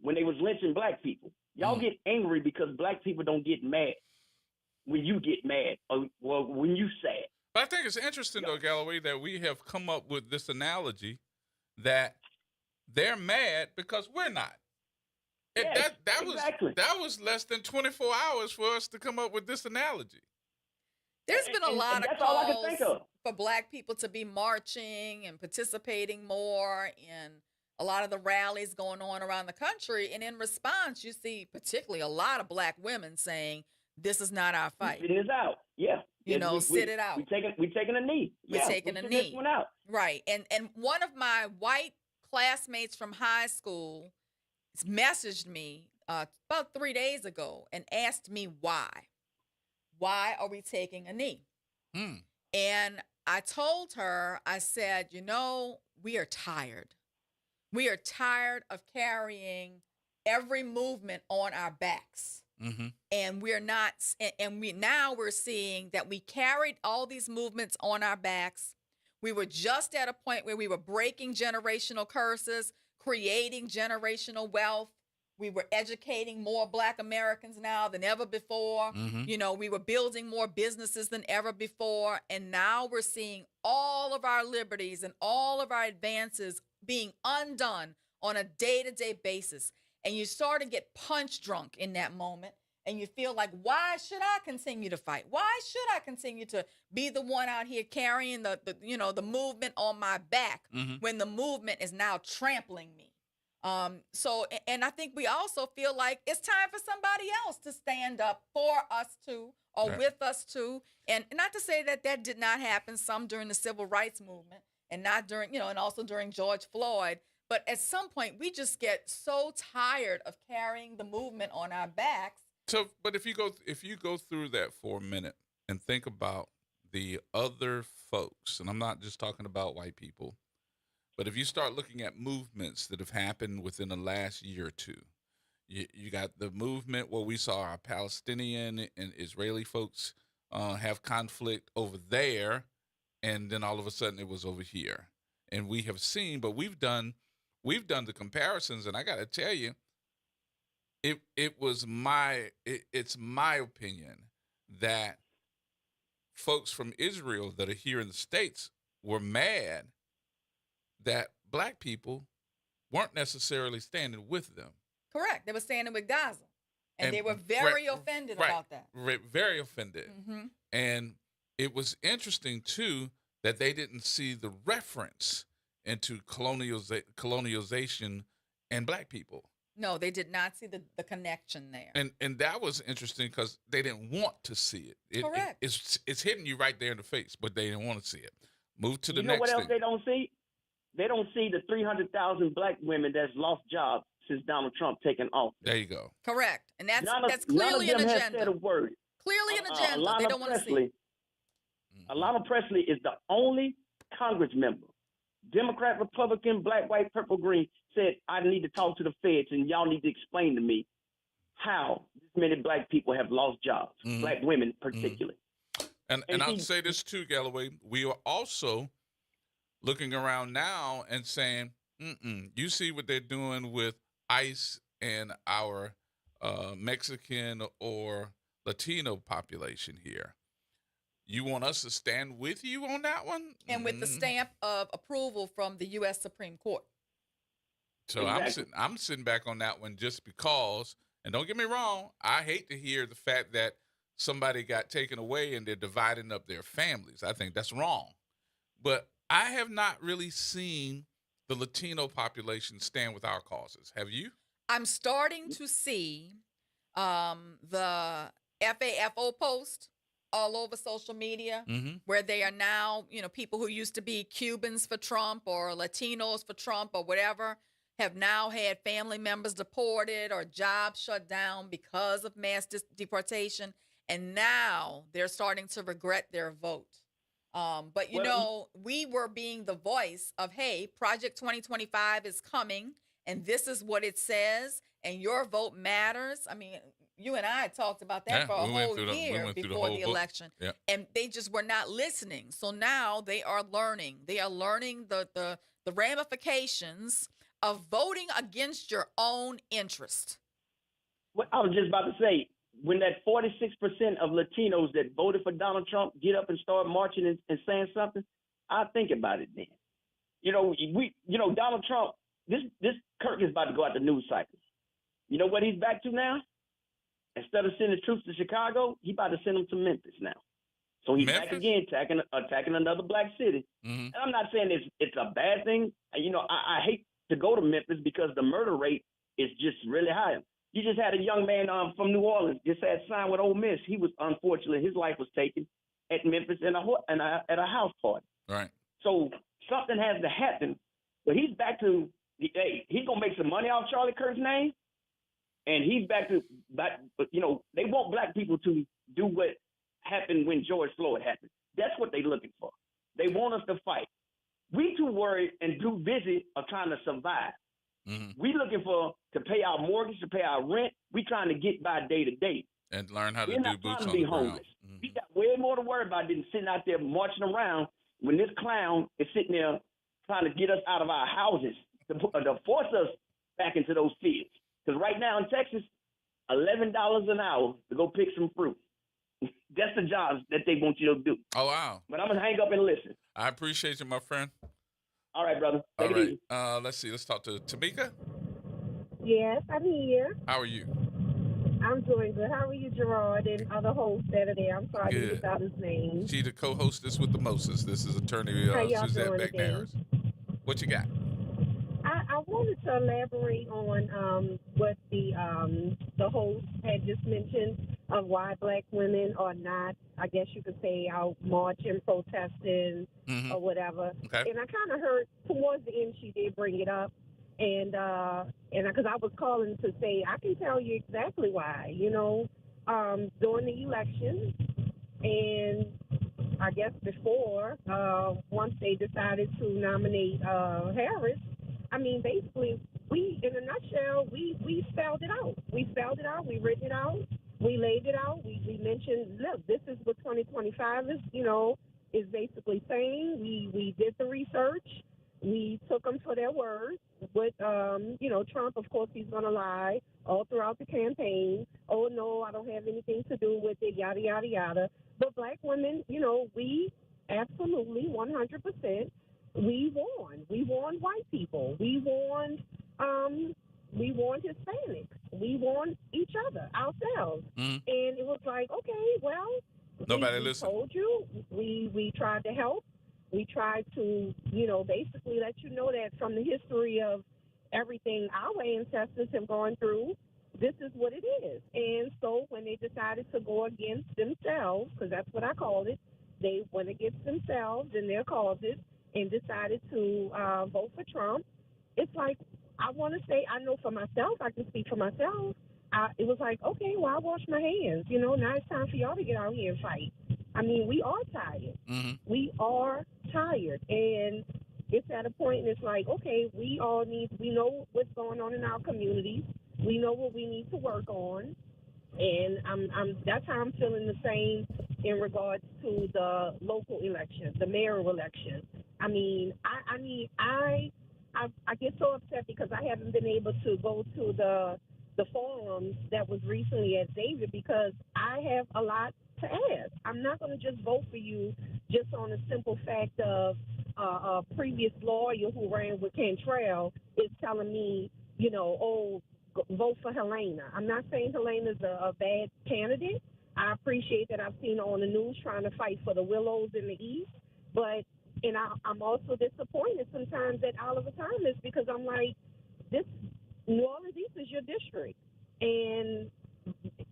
when they was lynching black people. Y'all get angry because black people don't get mad when you get mad or when you sad. But I think it's interesting, though, Galloway, that we have come up with this analogy that they're mad because we're not. Yes, That was less than 24 hours for us to come up with this analogy. There's been a lot of that's all I can calls think of. for black people to be marching and participating more in a lot of the rallies going on around the country. And in response, you see particularly a lot of black women saying, this is not our fight. Sitting this out. Yeah. You know, sit it out. We're taking a knee. We're taking a knee. This one out. Right. And one of my white classmates from high school messaged me about 3 days ago and asked me why. Why are we taking a knee? And I told her, I said, you know, we are tired. We are tired of carrying every movement on our backs. And we're not, and we're seeing that we carried all these movements on our backs. We were just at a point where we were breaking generational curses, creating generational wealth. We were educating more Black Americans now than ever before. You know, we were building more businesses than ever before. And now we're seeing all of our liberties and all of our advances being undone on a day-to-day basis. And you start to get punch drunk in that moment. And you feel like, why should I continue to fight? Why should I continue to be the one out here carrying the movement on my back when the movement is now trampling me? So, and I think we also feel like it's time for somebody else to stand up for us too, or with us too. And not to say that that did not happen some during the civil rights movement and not during, and also during George Floyd. But at some point, we just get so tired of carrying the movement on our backs. So, but if you go through that for a minute and think about the other folks, and I'm not just talking about white people, but if you start looking at movements that have happened within the last year or two, you got the movement where we saw our Palestinian and Israeli folks have conflict over there, and then all of a sudden it was over here. And we have seen, but we've done the comparisons, and I got to tell you, it's my opinion that folks from Israel that are here in the States were mad that black people weren't necessarily standing with them. Correct. They were standing with Gaza. And they were very offended about that. Very offended. And it was interesting, too, that they didn't see the reference into colonialization and black people. No, they did not see the connection there. And that was interesting because they didn't want to see it. Correct. It's hitting you right there in the face, but they didn't want to see it. Move to the next thing. You know what else they don't see? They don't see the 300,000 black women that's lost jobs since Donald Trump taken office. There you go. Correct. And that's clearly an agenda. None of them have said a word. Clearly an agenda. They don't want to see. Alana Presley is the only Congress member, Democrat, Republican, black, white, purple, green, said, I need to talk to the feds and y'all need to explain to me how this many black people have lost jobs, black women particularly. And I'll say this too, Galloway. We are also looking around now and saying, you see what they're doing with ICE and our Mexican or Latino population here. You want us to stand with you on that one? And with the stamp of approval from the U.S. Supreme Court. So exactly. I'm sitting back on that one just because, and don't get me wrong, I hate to hear the fact that somebody got taken away and they're dividing up their families. I think that's wrong. But I have not really seen the Latino population stand with our causes. Have you? I'm starting to see the FAFO post all over social media where they are now, people who used to be Cubans for Trump or Latinos for Trump or whatever have now had family members deported or jobs shut down because of mass deportation. And now they're starting to regret their vote. But we were being the voice of, hey, Project 2025 is coming and this is what it says, and your vote matters. I mean, you and I talked about that for a whole year before the election, and they just were not listening. So now they are learning. They are learning the ramifications of voting against your own interest. What I was just about to say, when that 46% of Latinos that voted for Donald Trump get up and start marching and saying something, I think about it then. Donald Trump, this Kirk is about to go out the news cycles. You know what he's back to now? Instead of sending troops to Chicago, he's about to send them to Memphis now. So he's back again, attacking another black city. Mm-hmm. And I'm not saying it's a bad thing. I hate to go to Memphis because the murder rate is just really high. You just had a young man from New Orleans just had signed with Ole Miss. He was, unfortunately, his life was taken at Memphis at a house party. Right. So something has to happen. But he's back to he's gonna make some money off Charlie Kirk's name, and he's back. But they want black people to do what happened when George Floyd happened. That's what they're looking for. They want us to fight. We too worried and too busy of trying to survive. Mm-hmm. We looking to pay our mortgage, to pay our rent. We trying to get by day to day. And learn how to We're do not boots trying on to be the ground. homeless. Mm-hmm. We got way more to worry about than sitting out there marching around when this clown is sitting there trying to get us out of our houses to force us back into those fields. Because right now in Texas, $11 an hour to go pick some fruit. That's the jobs that they want you to do. Oh, wow. But I'm going to hang up and listen. I appreciate you, my friend. All right, brother. Take it easy. Let's see. Let's talk to Tamika. Yes, I'm here. How are you? I'm doing good. How are you, Gerard, and other hosts that are there? I'm sorry I didn't get out his name. She the co-hostess with the Moses. This is attorney Suzette McNair's. What you got? I wanted to elaborate on what the host had just mentioned of why black women are not, I guess you could say, out marching, protesting, or whatever. Okay. And I kind of heard towards the end she did bring it up, and because I was calling to say I can tell you exactly why. During the election, and I guess before, once they decided to nominate Harris. I mean, basically, in a nutshell, we spelled it out. We spelled it out. We written it out. We laid it out. We mentioned, look, this is what 2025 is basically saying. We did the research. We took them for their word. With, Trump, of course, he's going to lie all throughout the campaign. Oh, no, I don't have anything to do with it, yada, yada, yada. But black women, we absolutely 100%. We warned. We warned white people. We warned Hispanics. We warned each other, ourselves. Mm-hmm. And it was like, okay, well, nobody we listened. Told you. We tried to help. We tried to, basically let you know that from the history of everything our ancestors have gone through, this is what it is. And so when they decided to go against themselves, because that's what I called it, they went against themselves and their causes, and decided to vote for Trump. It's like, I want to say, I know for myself, I can speak for myself. It was like, okay, well, I wash my hands. Now it's time for y'all to get out here and fight. I mean, we are tired. Mm-hmm. We are tired. And it's at a point, and it's like, okay, we know what's going on in our communities. We know what we need to work on. And that's how I'm feeling the same in regards to the local election, the mayoral election. I mean, I get so upset because I haven't been able to go to the forums that was recently at Xavier because I have a lot to ask. I'm not going to just vote for you just on a simple fact of a previous lawyer who ran with Cantrell is telling me, vote for Helena. I'm not saying Helena's a bad candidate. I appreciate that I've seen her on the news trying to fight for the Willows in the East, but I'm also disappointed sometimes at Oliver Thomas because I'm like, this New Orleans East is your district, and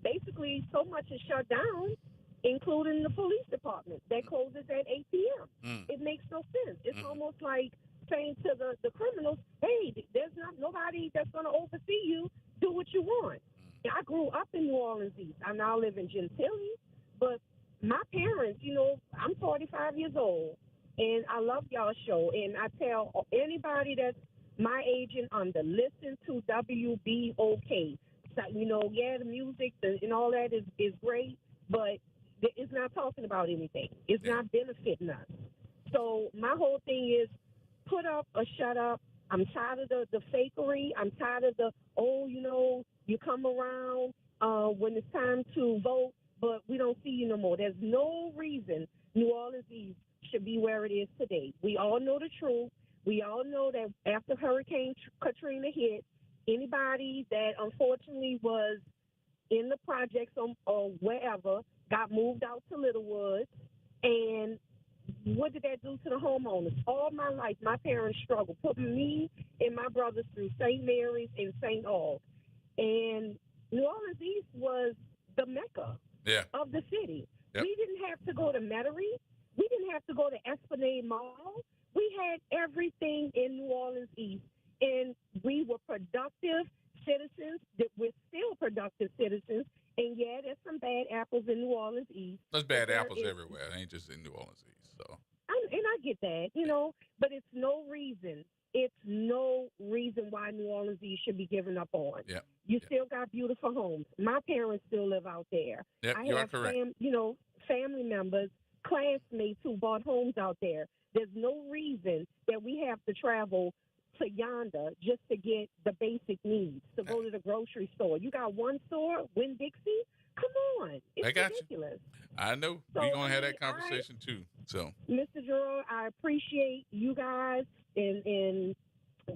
basically so much is shut down, including the police department that closes at 8 p.m. It makes no sense. It's almost like saying to the criminals, hey, there's not nobody that's going to oversee you. Do what you want. I grew up in New Orleans East. I now live in Gentilly, but my parents, I'm 45 years old, and I love y'all show, and I tell anybody that's my agent under. Listen to WBOK. So, the music and all that is great, but it's not talking about anything. It's not benefiting us. So my whole thing is put up or shut up. I'm tired of the fakery. I'm tired of the, you come around when it's time to vote, but we don't see you no more. There's no reason New Orleans East should be where it is today. We all know the truth. We all know that after Hurricane Katrina hit, anybody that unfortunately was in the projects or wherever got moved out to Littlewood. And what did that do to the homeowners? All my life, my parents struggled, putting me and my brothers through St. Mary's and St. Aug. And New Orleans East was the mecca of the city. Yep. We didn't have to go to Metairie. We didn't have to go to Esplanade Mall. We had everything in New Orleans East. And we were productive citizens. That we're still productive citizens. And yeah, there's some bad apples in New Orleans East. There's bad apples everywhere. It ain't just in New Orleans East. So. And I get that, but it's no reason. It's no reason why New Orleans East should be given up on. Yep. You still got beautiful homes. My parents still live out there. Yep, I you have are correct. Family members, classmates who bought homes out there. There's no reason that we have to travel to yonder just to get the basic needs, to go to the grocery store. You got one store, Winn-Dixie? Come on. It's I got ridiculous. You. I know. So, We're going to have that conversation too. So, Mr. Gerod, I appreciate you guys and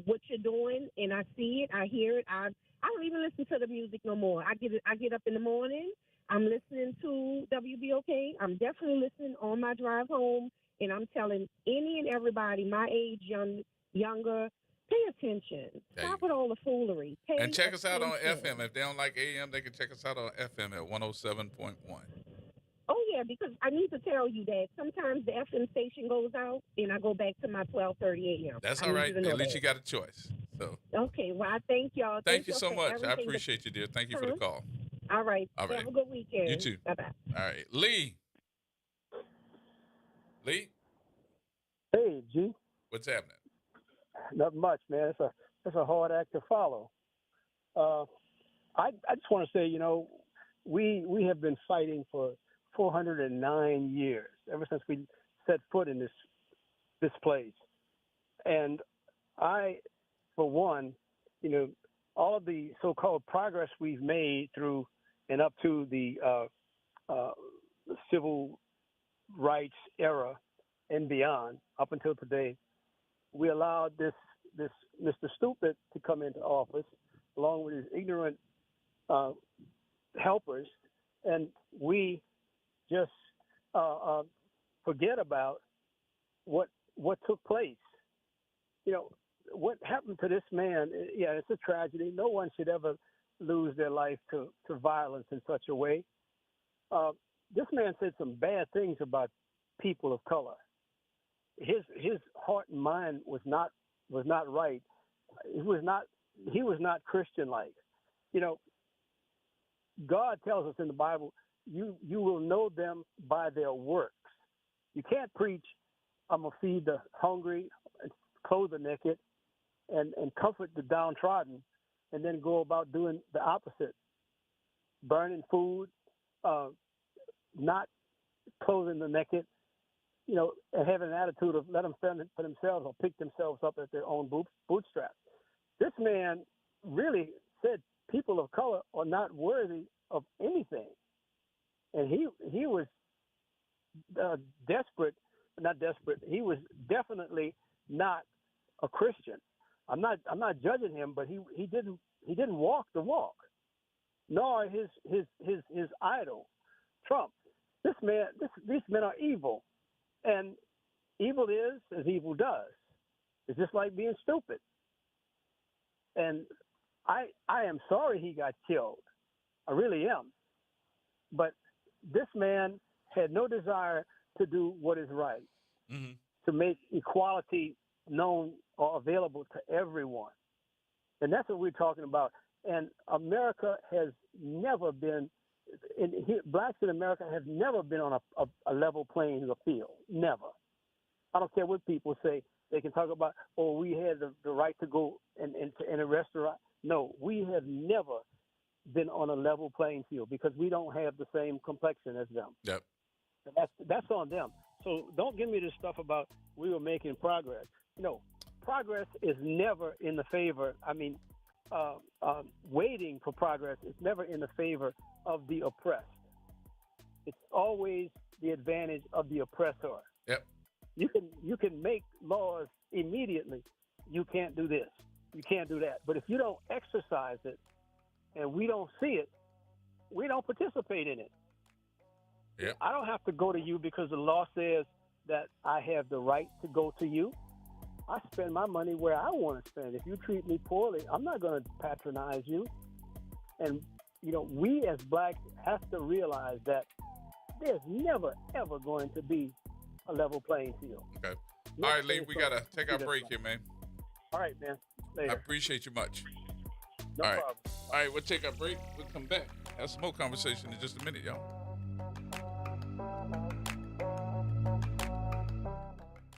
what you're doing, and I see it, I hear it. I don't even listen to the music no more. I get up in the morning, I'm listening to WBOK. I'm definitely listening on my drive home, and I'm telling any and everybody my age, younger, pay attention. Stop with all the foolery. And check us out on FM. If they don't like AM, they can check us out on FM at 107.1. Oh, yeah, because I need to tell you that sometimes the FM station goes out, and I go back to my 12:30 a.m. That's all right. At least you got a choice. So. Okay, well, I thank y'all. Thank you so much. I appreciate you, dear. Thank you for the call. All right. All right. Have a good weekend. You too. Bye-bye. All right. Lee. Hey, G. What's happening? Not much, man. It's a hard act to follow. I just want to say, we have been fighting for 409 years, ever since we set foot in this place. And I, for one, all of the so-called progress we've made through and up to the civil rights era and beyond, up until today, we allowed this Mr. Stupid to come into office, along with his ignorant helpers, and we just forget about what took place. What happened to this man? Yeah, it's a tragedy. No one should ever lose their life to violence in such a way. This man said some bad things about people of color. His heart and mind was not right. He was not Christian-like. God tells us in the Bible, you will know them by their works. You can't preach, I'm gonna feed the hungry, clothe the naked, and comfort the downtrodden, and then go about doing the opposite, burning food, not clothing the naked, and having an attitude of let them fend for themselves or pick themselves up at their own bootstraps. This man really said people of color are not worthy of anything, and he was not desperate. He was definitely not a Christian. I'm not judging him, but he didn't walk the walk, nor his idol, Trump. These men are evil. And evil is as evil does. It's just like being stupid. And I am sorry he got killed. I really am. But this man had no desire to do what is right, to make equality known or available to everyone. And that's what we're talking about. And America has never been, blacks in America have never been on a level playing field. Never. I don't care what people say. They can talk about, oh, we had the right to go in a restaurant. No, we have never been on a level playing field because we don't have the same complexion as them. Yep. And that's on them. So don't give me this stuff about we were making progress. No, progress is never in the favor. I mean, waiting for progress is never in the favor of the oppressed. It's always the advantage of the oppressor. Yep. You can make laws immediately. You can't do this. You can't do that. But if you don't exercise it and we don't see it, we don't participate in it. Yep. I don't have to go to you because the law says that I have the right to go to you. I spend my money where I want to spend. If you treat me poorly, I'm not going to patronize you. And, we as blacks have to realize that there's never, ever going to be a level playing field. Okay. All right, Lee, we got to take our break here, man. All right, man. Later. I appreciate you much. No All right. problem. All right, we'll take our break. We'll come back. Have some more conversation in just a minute, y'all.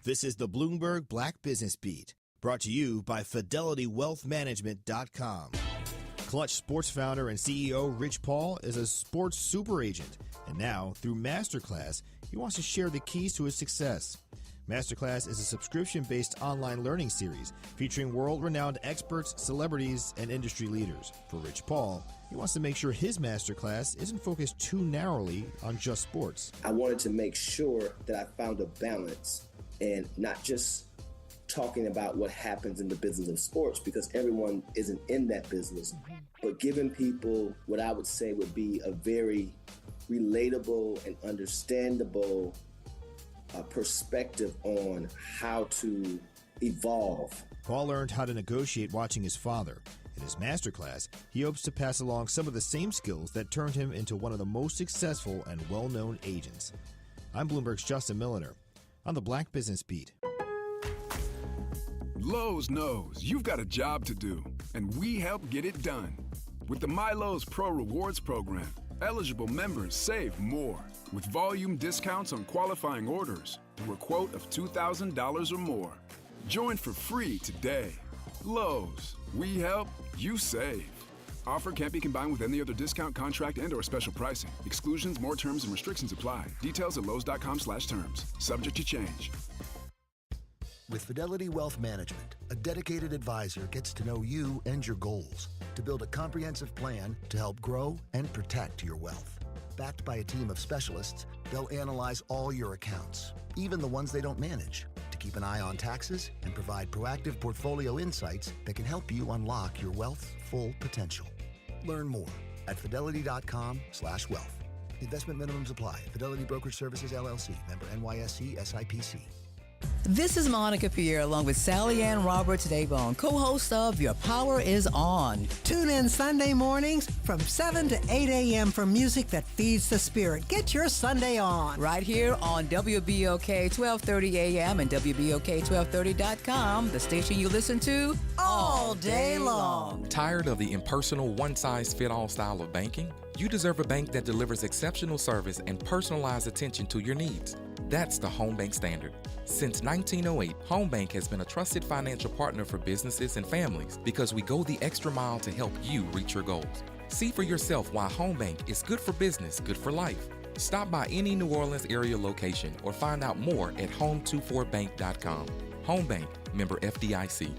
This is the Bloomberg Black Business Beat, brought to you by FidelityWealthManagement.com. Clutch Sports founder and CEO Rich Paul is a sports super agent, and now, through Masterclass, he wants to share the keys to his success. Masterclass is a subscription-based online learning series featuring world-renowned experts, celebrities, and industry leaders. For Rich Paul, he wants to make sure his Masterclass isn't focused too narrowly on just sports. I wanted to make sure that I found a balance and not just talking about what happens in the business of sports, because everyone isn't in that business, but giving people what I would say would be a very relatable and understandable perspective on how to evolve. Paul learned how to negotiate watching his father. In his masterclass, he hopes to pass along some of the same skills that turned him into one of the most successful and well-known agents. I'm Bloomberg's Justin Milliner on the Black Business Beat. Lowe's knows you've got a job to do, and we help get it done. With the MyLowe's Pro Rewards program, eligible members save more with volume discounts on qualifying orders through a quote of $2,000 or more. Join for free today. Lowe's, we help, you save. Offer can't be combined with any other discount, contract, and/or special pricing. Exclusions, more terms, and restrictions apply. Details at lowes.com/terms. Subject to change. With Fidelity Wealth Management, a dedicated advisor gets to know you and your goals to build a comprehensive plan to help grow and protect your wealth. Backed by a team of specialists, they'll analyze all your accounts, even the ones they don't manage, to keep an eye on taxes and provide proactive portfolio insights that can help you unlock your wealth's full potential. Learn more at fidelity.com/wealth. Investment minimums apply. Fidelity Brokerage Services, LLC. Member NYSE SIPC. This is Monica Pierre along with Sally Ann Roberts-Daybone, co-host of Your Power is On. Tune in Sunday mornings from 7 to 8 a.m. for music that feeds the spirit. Get your Sunday on. Right here on WBOK 1230 a.m. and WBOK1230.com, the station you listen to all day long. Tired of the impersonal, one-size-fit-all style of banking? You deserve a bank that delivers exceptional service and personalized attention to your needs. That's the Home Bank Standard. Since 1908, Home Bank has been a trusted financial partner for businesses and families because we go the extra mile to help you reach your goals. See for yourself why Home Bank is good for business, good for life. Stop by any New Orleans area location or find out more at home24bank.com. Home Bank, member FDIC.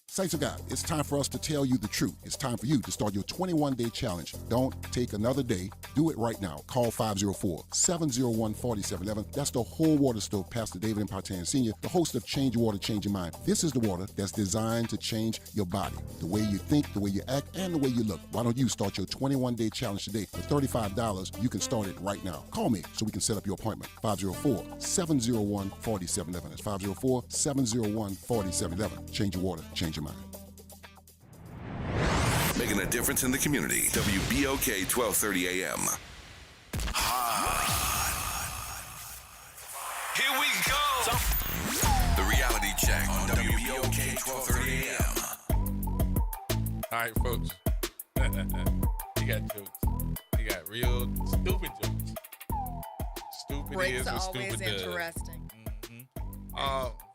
Saints of God, it's time for us to tell you the truth. It's time for you to start your 21-day challenge. Don't take another day. Do it right now. Call 504-701-4711. That's the whole water stove, Pastor David Impartian Sr., the host of Change Your Water, Change Your Mind. This is the water that's designed to change your body, the way you think, the way you act, and the way you look. Why don't you start your 21-day challenge today? For $35, you can start it right now. Call me so we can set up your appointment. 504-701-4711. That's 504-701-4711. Change your water, change your mind. Making a difference in the community. WBOK 1230 AM. Here we go. The reality check on WBOK 1230 AM. All right, folks. You got jokes. You got real stupid jokes. Stupid Breaks is are what always stupid does. interesting.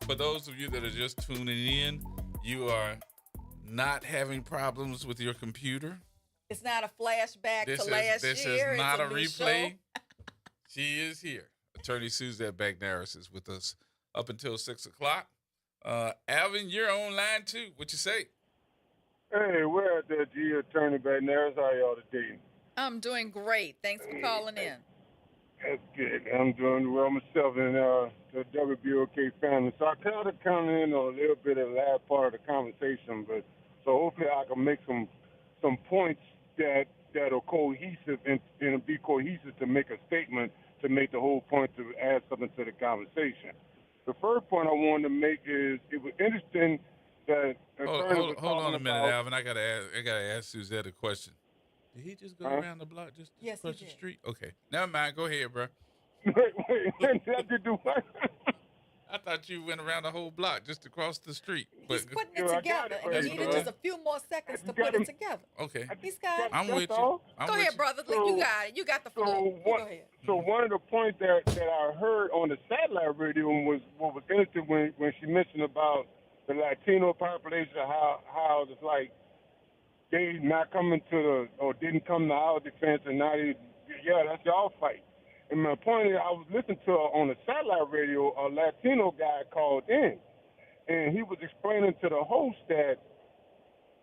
For those of you that are just tuning in, you are not having problems with your computer. It's not a flashback to last This year. is not it's a new replay. show. She is here. Attorney Suzette Bagnaris is with us up until 6 o'clock. Alvin, you're on line too. What you say? Hey, we're at the G Attorney Bagnaris. How y'all today? I'm doing great. Thanks for calling in. That's good. I'm doing well myself and the WBOK family. So I kind of come in on a little bit of the last part of the conversation, but so hopefully I can make some points that are cohesive and be cohesive to make a statement to make the whole point to add something to the conversation. The first point I wanted to make is it was interesting that Hold on a minute, Alvin. I gotta ask Suzette a question. Did he just go around the block just across the street? Okay, never mind. Go ahead, bro. Wait, did you do what? I thought you went around the whole block just across the street. He's putting it together, and he needed just a few more seconds to put it together. Okay. He's got it. I'm with you. Go ahead, brother. You got it. You got the floor. Go ahead. So one of the points that I heard on the satellite radio was what was interesting when she mentioned about the Latino population, how it's like they not coming or didn't come to our defense, and now that's y'all fight. And my point is, I was listening to on the satellite radio, a Latino guy called in, and he was explaining to the host that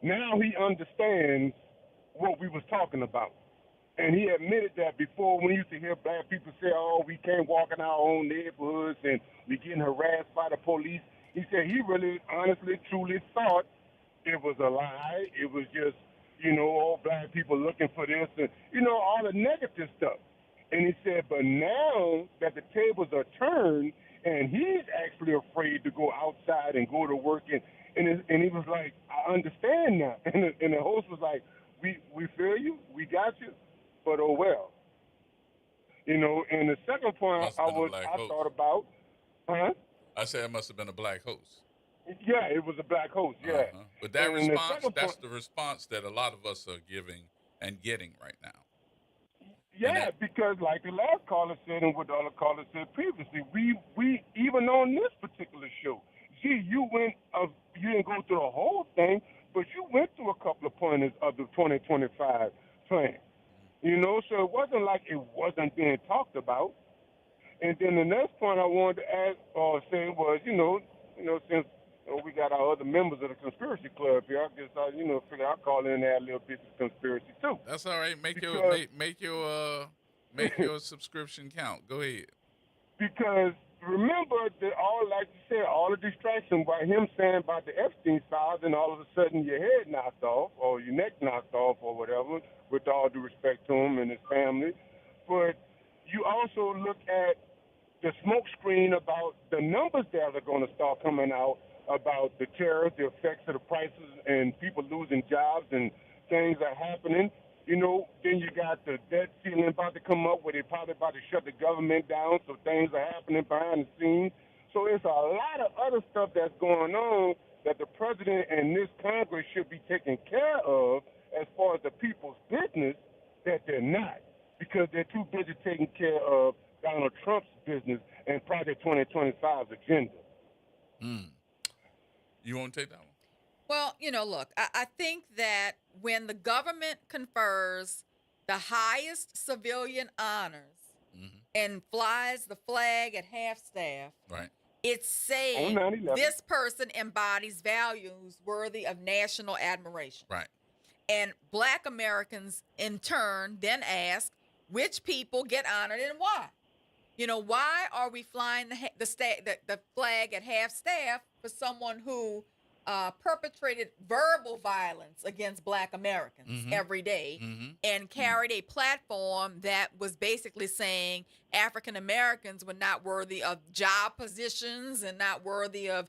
now he understands what we was talking about. And he admitted that before, when we used to hear black people say, oh, we can't walk in our own neighborhoods and we getting harassed by the police, he said he really honestly, truly thought it was a lie. It was just, all black people looking for this and, all the negative stuff. And he said, but now that the tables are turned and he's actually afraid to go outside and go to work, and he was like, I understand now. And the host was like, we feel you, we got you, but oh well. And the second point I thought about, I said it must have been a black host. Yeah, it was a black host, yeah. Uh-huh. But that response, that's the response that a lot of us are giving and getting right now. Yeah, because like the last caller said and what the other caller said previously, we even on this particular show, you didn't go through the whole thing, but you went through a couple of pointers of the 2025 plan. So it wasn't like it wasn't being talked about. And then the next point I wanted to ask or say was, since we got our other members of the conspiracy club here, I guess figure I'll call in and add a little bit of conspiracy too. That's all right. Make your subscription count. Go ahead. Because remember that like you said, all the distraction by him saying about the Epstein files, and all of a sudden your head knocked off or your neck knocked off or whatever, with all due respect to him and his family. But you also look at the smoke screen about the numbers that are going to start coming out about the tariffs, the effects of the prices, and people losing jobs and things are happening. Then you got the debt ceiling about to come up where they're probably about to shut the government down, so things are happening behind the scenes. So it's a lot of other stuff that's going on that the president and this Congress should be taking care of as far as the people's business, that they're not, because they're too busy taking care of Donald Trump's business and Project 2025's agenda. You want to take that one? Well, look, I think that when the government confers the highest civilian honors and flies the flag at half-staff, right, it's saying this person embodies values worthy of national admiration. Right. And Black Americans, in turn, then ask which people get honored and why. Why are we flying the flag at half-staff for someone who perpetrated verbal violence against Black Americans every day and carried a platform that was basically saying African Americans were not worthy of job positions and not worthy of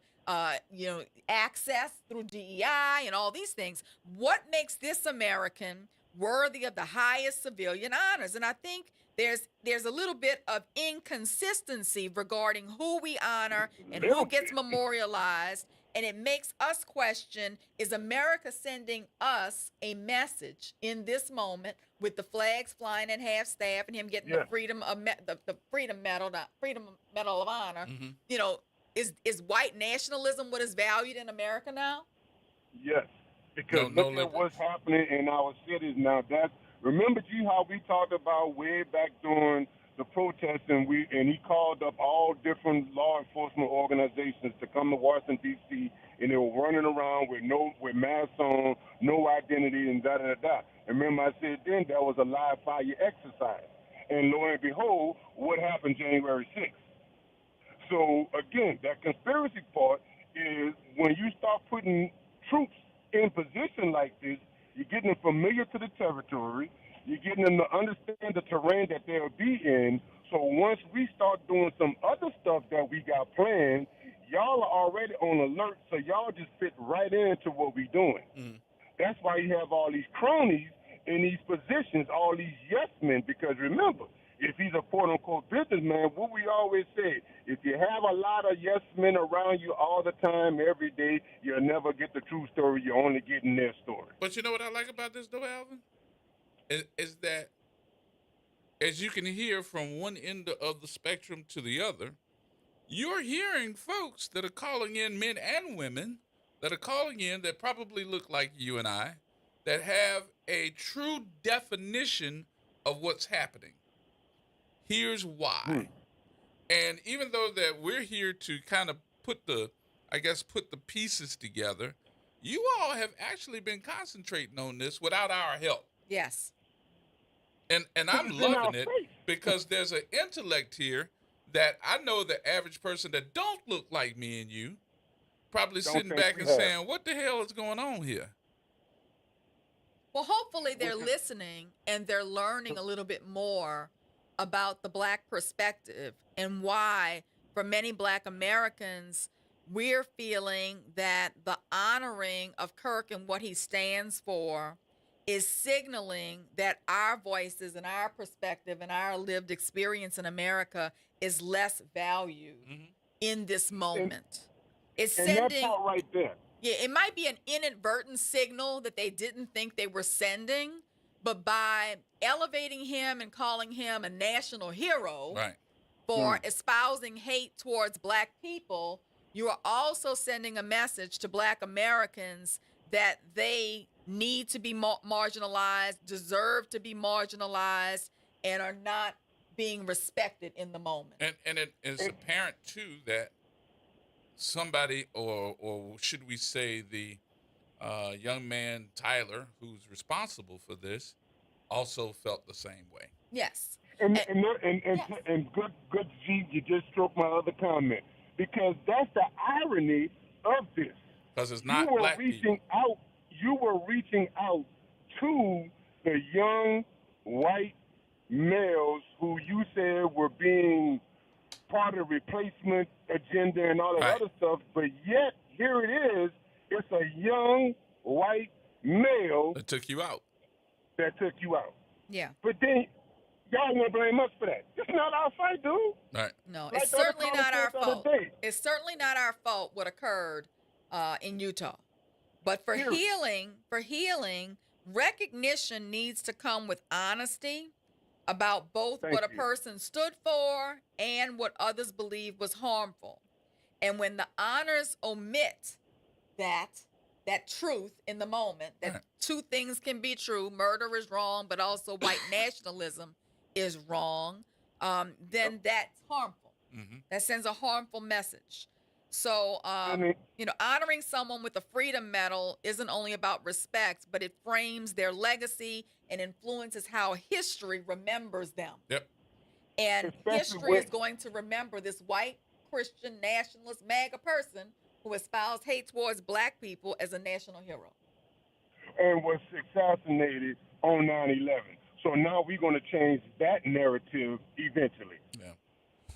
access through DEI and all these things? What makes this American worthy of the highest civilian honors? And I think there's a little bit of inconsistency regarding who we honor and who gets memorialized. And it makes us question, is America sending us a message in this moment with the flags flying at half-staff and him getting the Freedom Medal of Honor? is white nationalism what is valued in America now? Yes, because No look at what's happening in our cities now. Remember, G, how we talked about way back during the protests, and he called up all different law enforcement organizations to come to Washington D.C. and they were running around with masks on, no identity, and da da da da. And remember, I said then that was a live fire exercise, and lo and behold, what happened January 6th? So again, that conspiracy part is when you start putting troops in position like this, you're getting them familiar to the territory, you're getting them to understand the terrain that they'll be in. So once we start doing some other stuff that we got planned, y'all are already on alert, so y'all just fit right into what we're doing. That's why you have all these cronies in these positions, all these yes men, because remember, if he's a quote-unquote businessman, what we always say, if you have a lot of yes men around you all the time, every day, you'll never get the true story. You're only getting their story. But you know what I like about this, though, Alvin? Is that, as you can hear from one end of the spectrum to the other, you're hearing folks that are calling in, men and women, that are calling in that probably look like you and I, that have a true definition of what's happening. Here's why. And even though that we're here to kind of put the pieces together, you all have actually been concentrating on this without our help. Yes. And I'm loving it because there's an intellect here that I know the average person that don't look like me and you probably sitting back and saying, what the hell is going on here? Well, hopefully they're listening and they're learning a little bit more about the Black perspective and why, for many Black Americans, we're feeling that the honoring of Kirk and what he stands for is signaling that our voices and our perspective and our lived experience in America is less valued in this moment. It's sending that part right there. Yeah, it might be an inadvertent signal that they didn't think they were sending, but by elevating him and calling him a national hero for espousing hate towards Black people, you are also sending a message to Black Americans that they need to be marginalized, deserve to be marginalized, and are not being respected in the moment. And it is apparent, too, that somebody, or should we say the young man, Tyler, who's responsible for this, also felt the same way. Yes. And good G, you just stroked my other comment. Because that's the irony of this. Because it's not Black people. You were reaching out to the young white males who you said were being part of the replacement agenda and all that other stuff, but yet here it is, it's a young white male that took you out. Yeah. But then y'all want to blame us for that. It's not our fight, dude. Right. No, it's certainly not our fault. It's certainly not our fault what occurred in Utah. But for healing, recognition needs to come with honesty about both what a person stood for and what others believe was harmful. And when the honors omit that truth in the moment, that two things can be true, murder is wrong, but also white nationalism is wrong, then that's harmful. That sends a harmful message. So, honoring someone with a Freedom Medal isn't only about respect, but it frames their legacy and influences how history remembers them. Yep. And history is going to remember this white Christian nationalist MAGA person who espoused hate towards Black people as a national hero. And was assassinated on 9/11. So now we're going to change that narrative eventually. Yeah.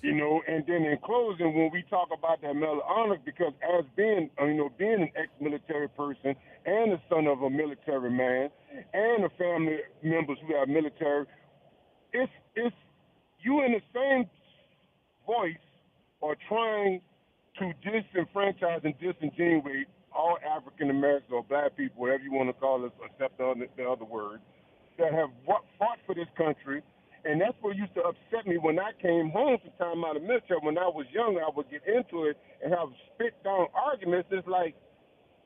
And then in closing, when we talk about that Medal of Honor, because as being an ex-military person and the son of a military man and the family members who are military, it's you in the same voice are trying to disenfranchise and disingenuate all African Americans or Black people, whatever you want to call us, except the other word, that have fought for this country And that's what used to upset me when I came home from time out of military. When I was younger, I would get into it and have spit down arguments. It's like,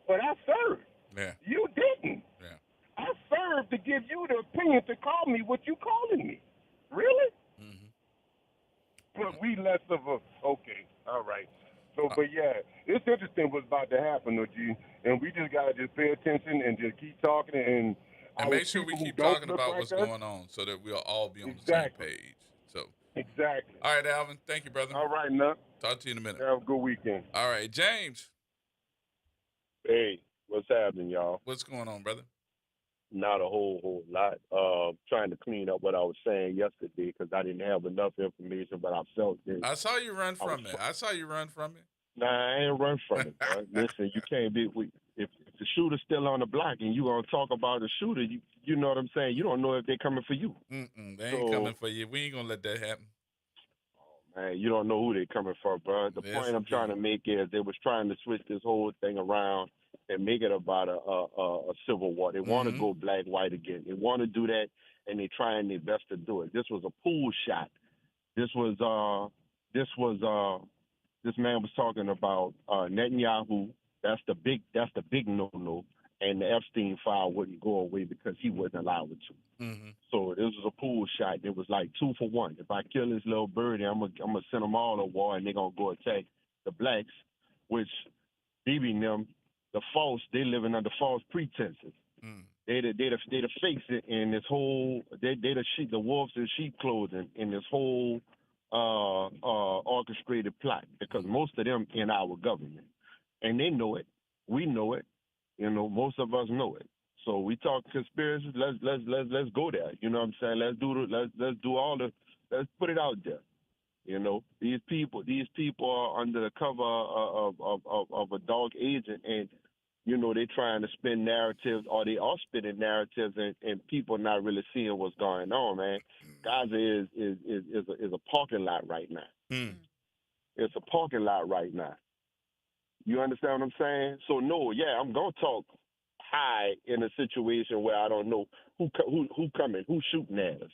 but I served. Yeah. You didn't. Yeah. I served to give you the opinion to call me what you calling me. Really? Mm-hmm. But we less of a, okay, all right. So, but yeah, it's interesting what's about to happen, OG. And we just got to just pay attention and just keep talking. And make sure we keep talking about what's going on so that we'll all be on the same page. So Exactly. All right, Alvin. Thank you, brother. All right, Nuck. Talk to you in a minute. Have a good weekend. All right, James. Hey, what's happening, y'all? What's going on, brother? Not a whole lot. Trying to clean up what I was saying yesterday because I didn't have enough information, but I felt it. I saw you run from it. I saw you run from it. Nah, I ain't run from it, bro. Listen, you can't be if the shooter's still on the block and you gonna talk about the shooter, you know what I'm saying? You don't know if they're coming for you. They ain't coming for you. We ain't gonna let that happen. Man, you don't know who they're coming for, bro. The Yes, point I'm trying to make is they was trying to switch this whole thing around and make it about a civil war. They want to go black-white again. They want to do that, and they're trying their best to do it. This was a pool shot. This man was talking about Netanyahu. That's the big no-no. And the Epstein file wouldn't go away because he wasn't allowed it to. Mm-hmm. So this was a pool shot. It was like 2 for 1. If I kill this little birdie, I'm gonna send them all to war, and they're gonna go attack the blacks, which Bibi and them, they living under false pretenses. They the fakes in this whole. They the wolves in sheep clothing in this whole orchestrated plot because most of them in our government, and they know it. We know it. You know, most of us know it. So we talk conspiracies. Let's go there. You know what I'm saying? Let's put it out there. You know, these people are under the cover of a dog agent, and you know they're trying to spin narratives, or they are spinning narratives, and people not really seeing what's going on. Man, Gaza is a parking lot right now. It's a parking lot right now. You understand what I'm saying? So no, yeah, I'm gonna talk high in a situation where I don't know who coming, who's shooting at us.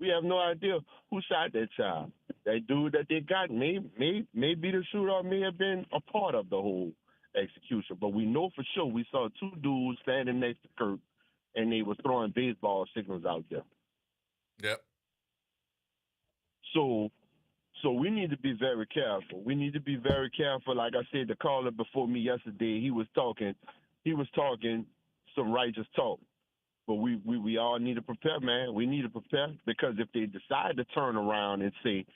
We have no idea who shot that child. That dude that they got maybe the shooter may have been a part of the whole execution, but we know for sure we saw 2 dudes standing next to Kirk, and they were throwing baseball signals out there. Yep. So we need to be very careful. We need to be very careful. Like I said, the caller before me yesterday, he was talking some righteous talk. But we all need to prepare, man. We need to prepare because if they decide to turn around and say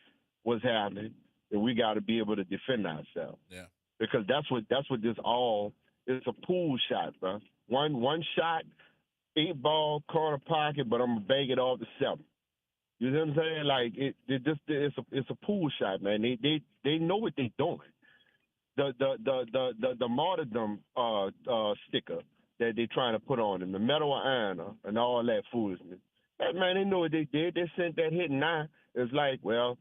what's happening, then we got to be able to defend ourselves. Yeah. Because that's what this all is, a pool shot, bro. One shot, 8 ball, corner pocket, but I'm gonna bang it off the 7. You know what I'm saying? Like it's a pool shot, man. They know what they're doing. The martyrdom sticker that they're trying to put on them, the medal of honor and all that foolishness. That man, they know what they did. They sent that hit now. It's like, well,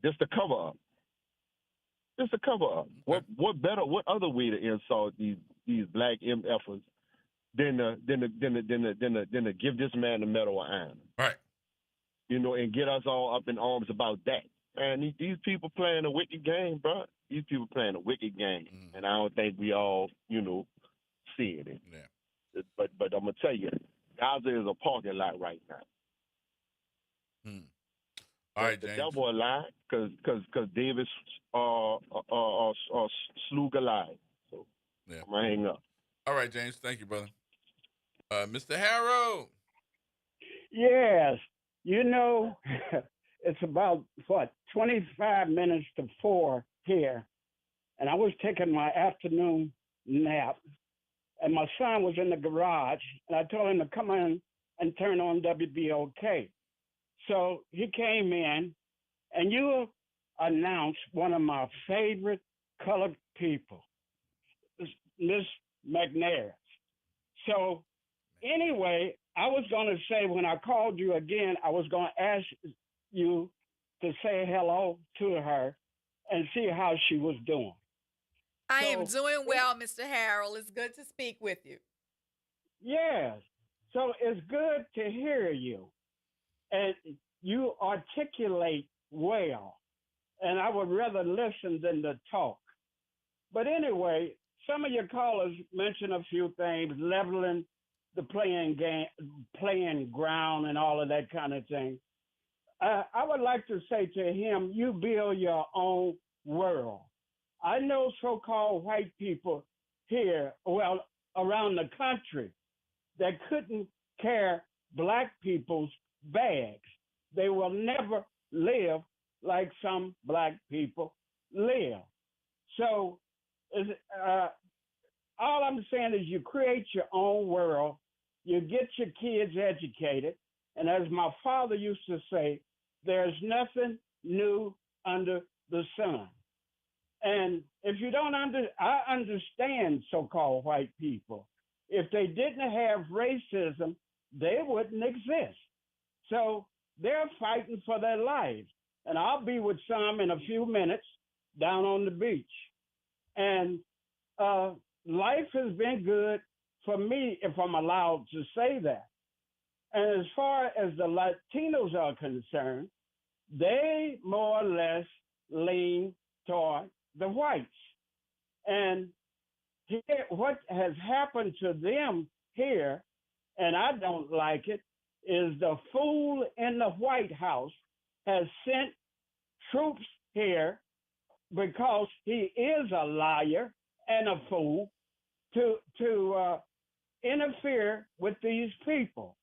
just a cover up. Just a cover up. Okay. What other way to insult these black MFers than to give this man the medal of honor? Right. You know, and get us all up in arms about that. And these people playing a wicked game, bro. These people playing a wicked game, and I don't think we all, you know, seeing it. Yeah. But I'm gonna tell you, Gaza is a parking lot right now. All right, the James. devil a lie, because David slew Goliath. So yeah. I'm gonna hang up. All right, James. Thank you, brother. Mr. Harrow. Yes. You know, it's about, 25 minutes to 4 here, and I was taking my afternoon nap, and my son was in the garage, and I told him to come in and turn on WBOK. So he came in, and you announced one of my favorite colored people, Miss McNair. So anyway, I was going to say when I called you again, I was going to ask you to say hello to her and see how she was doing. I am doing well, Mr. Harrell. It's good to speak with you. Yes. So it's good to hear you. And you articulate well, and I would rather listen than to talk. But anyway, some of your callers mentioned a few things, leveling the playing ground, and all of that kind of thing. I would like to say to him, you build your own world. I know so-called white people here, well, around the country, that couldn't carry black people's bags. They will never live like some black people live. So all I'm saying is you create your own world, you get your kids educated, and as my father used to say, there's nothing new under the sun. And if you don't I understand so-called white people. If they didn't have racism, they wouldn't exist. So they're fighting for their lives. And I'll be with some in a few minutes down on the beach. And life has been good for me, if I'm allowed to say that. And as far as the Latinos are concerned, they more or less lean toward the whites. And here, what has happened to them here, and I don't like it, is the fool in the White House has sent troops here because he is a liar and a fool to interfere with these people.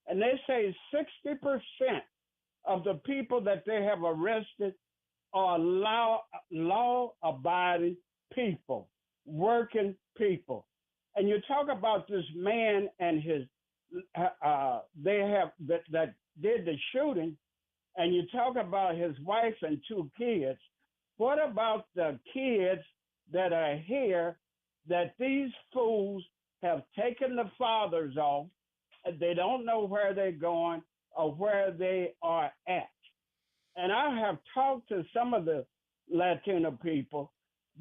And they say 60% of the people that they have arrested are law-abiding people, working people. And you talk about this man and his, they have that did the shooting, and you talk about his wife and 2 kids. What about the kids that are here that these fools have taken the fathers off? They don't know where they're going or where they are at. And I have talked to some of the Latino people.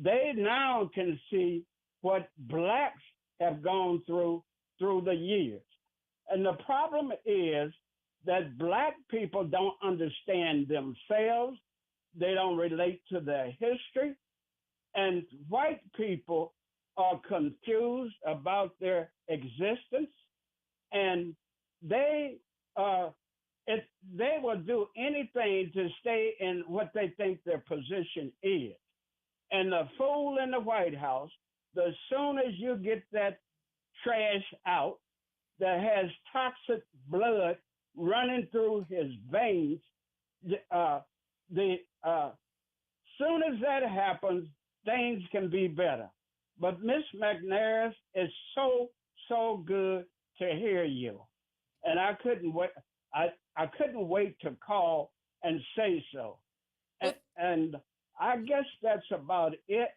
They now can see what blacks have gone through the years. And the problem is that black people don't understand themselves. They don't relate to their history. And white people are confused about their existence. And they will do anything to stay in what they think their position is. And the fool in the White House, as soon as you get that trash out that has toxic blood running through his veins, soon as that happens, things can be better. But Miss McNair, it's so good to hear you, and I couldn't wait. I couldn't wait to call and say so. And I guess that's about it.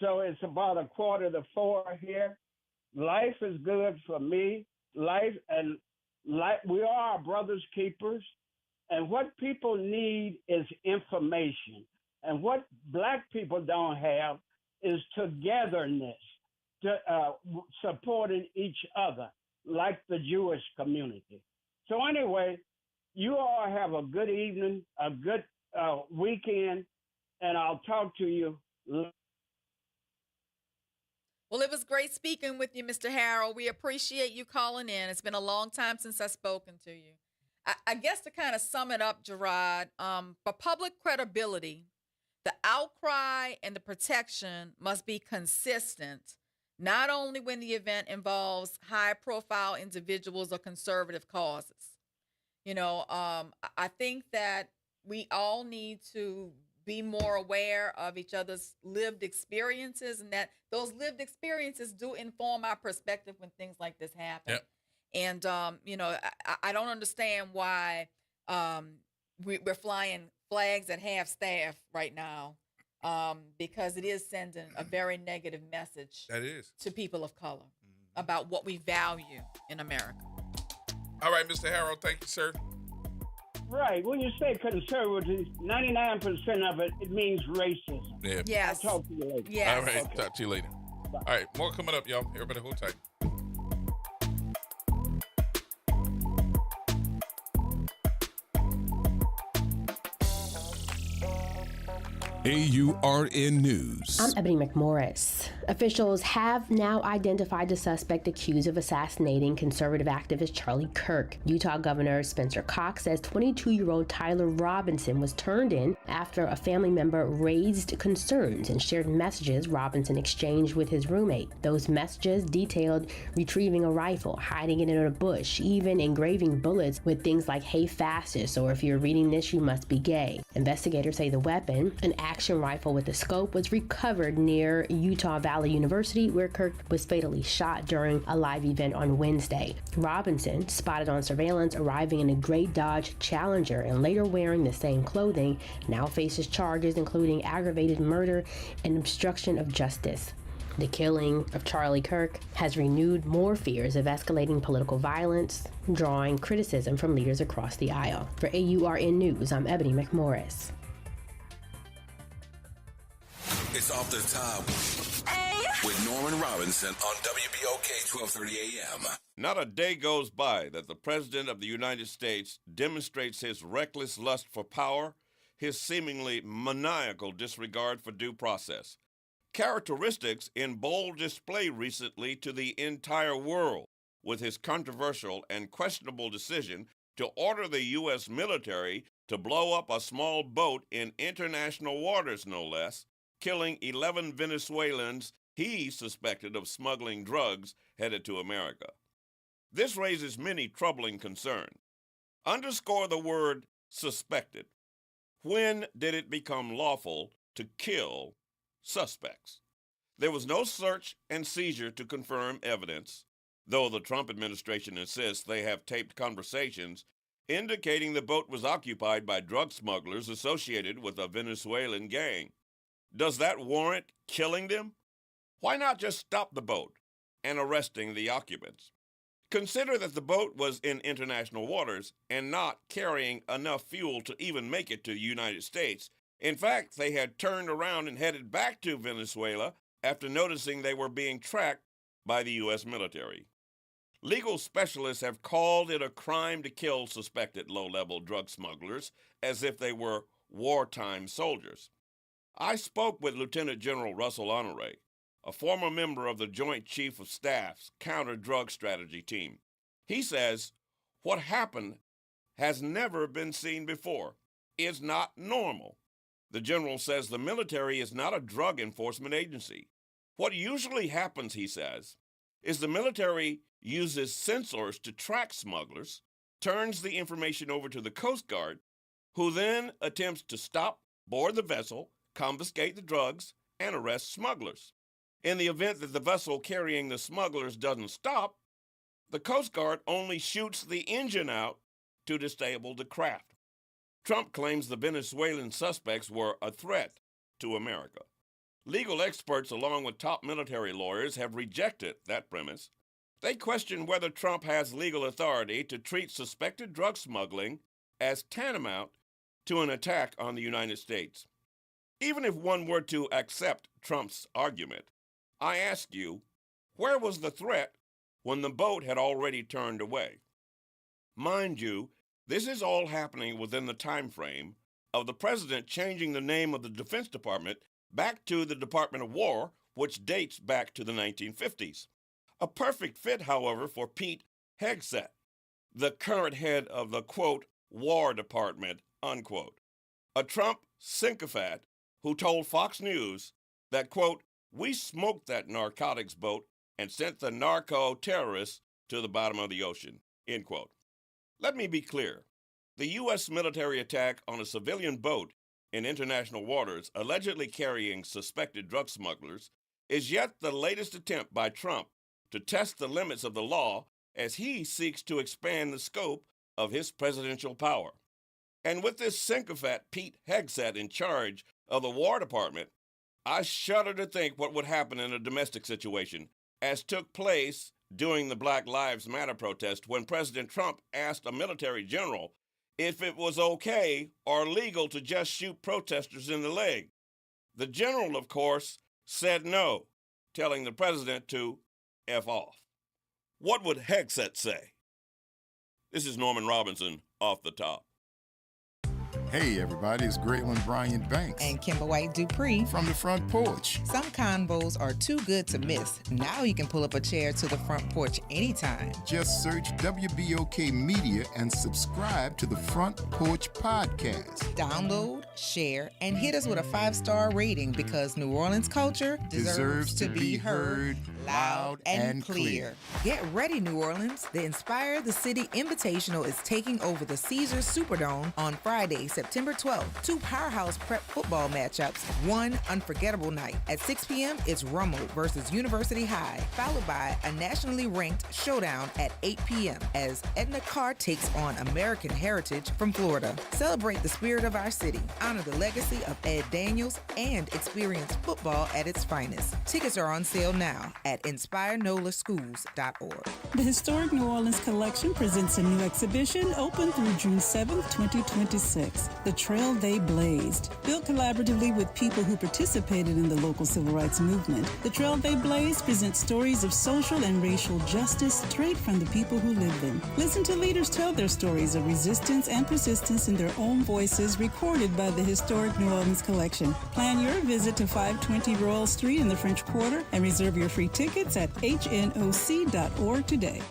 So it's about 3:45 here. Life is good for me. Life, we are our brother's keepers. And what people need is information. And what black people don't have is togetherness, supporting each other, like the Jewish community. So anyway, you all have a good evening, a good weekend, and I'll talk to you later. Well, it was great speaking with you, Mr. Harrell. We appreciate you calling in. It's been a long time since I've spoken to you. I guess to kind of sum it up, Gerard, for public credibility, the outcry and the protection must be consistent, not only when the event involves high-profile individuals or conservative causes. You know, I think that we all need to be more aware of each other's lived experiences, and that those lived experiences do inform our perspective when things like this happen. Yep. And, you know, I don't understand why we're flying flags at half-staff right now, because it is sending a very negative message to people of color about what we value in America. All right, Mr. Harrell, thank you, sir. Right. When you say conservative, 99% of it means racism. Yeah. Yes. I'll talk to you later. Yes. All right. Okay. Talk to you later. Bye. All right. More coming up, y'all. Everybody hold tight. AURN News. I'm Ebony McMorris. Officials have now identified the suspect accused of assassinating conservative activist Charlie Kirk. Utah Governor Spencer Cox says 22-year-old Tyler Robinson was turned in after a family member raised concerns and shared messages Robinson exchanged with his roommate. Those messages detailed retrieving a rifle, hiding it in a bush, even engraving bullets with things like "Hey fastest" or "If you're reading this, you must be gay." Investigators say the weapon, an action rifle with a scope, was recovered near Utah Valley University, where Kirk was fatally shot during a live event on Wednesday. Robinson, spotted on surveillance arriving in a gray Dodge Challenger and later wearing the same clothing, now faces charges including aggravated murder and obstruction of justice. The killing of Charlie Kirk has renewed more fears of escalating political violence, drawing criticism from leaders across the aisle. For AURN News, I'm Ebony McMorris. It's Off the Top with Norman Robinson on WBOK 1230 AM. Not a day goes by that the President of the United States demonstrates his reckless lust for power, his seemingly maniacal disregard for due process. Characteristics in bold display recently to the entire world with his controversial and questionable decision to order the U.S. military to blow up a small boat in international waters, no less, killing 11 Venezuelans he suspected of smuggling drugs headed to America. This raises many troubling concerns. Underscore the word suspected. When did it become lawful to kill suspects? There was no search and seizure to confirm evidence, though the Trump administration insists they have taped conversations indicating the boat was occupied by drug smugglers associated with a Venezuelan gang. Does that warrant killing them? Why not just stop the boat and arresting the occupants? Consider that the boat was in international waters and not carrying enough fuel to even make it to the United States. In fact, they had turned around and headed back to Venezuela after noticing they were being tracked by the U.S. military. Legal specialists have called it a crime to kill suspected low-level drug smugglers as if they were wartime soldiers. I spoke with Lieutenant General Russell Honore, a former member of the Joint Chief of Staff's counter-drug strategy team. He says, what happened has never been seen before. It's not normal. The general says the military is not a drug enforcement agency. What usually happens, he says, is the military uses sensors to track smugglers, turns the information over to the Coast Guard, who then attempts to stop, board the vessel, confiscate the drugs, and arrest smugglers. In the event that the vessel carrying the smugglers doesn't stop, the Coast Guard only shoots the engine out to disable the craft. Trump claims the Venezuelan suspects were a threat to America. Legal experts, along with top military lawyers, have rejected that premise. They question whether Trump has legal authority to treat suspected drug smuggling as tantamount to an attack on the United States. Even if one were to accept Trump's argument, I ask you, where was the threat when the boat had already turned away? Mind you, this is all happening within the time frame of the president changing the name of the Defense Department back to the Department of War, which dates back to the 1950s. A perfect fit, however, for Pete Hegseth, the current head of the, quote, War Department, unquote. A Trump sycophant who told Fox News that, quote, we smoked that narcotics boat and sent the narco-terrorists to the bottom of the ocean, end quote. Let me be clear. The U.S. military attack on a civilian boat in international waters allegedly carrying suspected drug smugglers is yet the latest attempt by Trump to test the limits of the law as he seeks to expand the scope of his presidential power. And with this sycophant Pete Hegseth in charge of the War Department, I shudder to think what would happen in a domestic situation, as took place during the Black Lives Matter protest when President Trump asked a military general if it was okay or legal to just shoot protesters in the leg. The general, of course, said no, telling the president to F off. What would Hegseth say? This is Norman Robinson, Off the Top. Hey everybody, it's Graylin Bryant Banks. And Kimber White Dupree. From the front porch. Some convos are too good to miss. Now you can pull up a chair to the front porch anytime. Just search WBOK Media and subscribe to the Front Porch Podcast. Download, share, and hit us with a 5-star rating because New Orleans culture deserves to be heard loud and clear. Get ready, New Orleans. The Inspire the City Invitational is taking over the Caesars Superdome on Friday, September 12th. 2 powerhouse prep football matchups, one unforgettable night. At 6 p.m., it's Rummel versus University High, followed by a nationally ranked showdown at 8 p.m. as Edna Carr takes on American Heritage from Florida. Celebrate the spirit of our city, honor the legacy of Ed Daniels, and experience football at its finest. Tickets are on sale now at inspirenolaschools.org. The Historic New Orleans Collection presents a new exhibition open through June 7th, 2026. The Trail They Blazed. Built collaboratively with people who participated in the local civil rights movement, The Trail They Blazed presents stories of social and racial justice straight from the people who lived them. Listen to leaders tell their stories of resistance and persistence in their own voices, recorded by the Historic New Orleans Collection. Plan your visit to 520 Royal Street in the French Quarter and reserve your free tickets at hnoc.org today.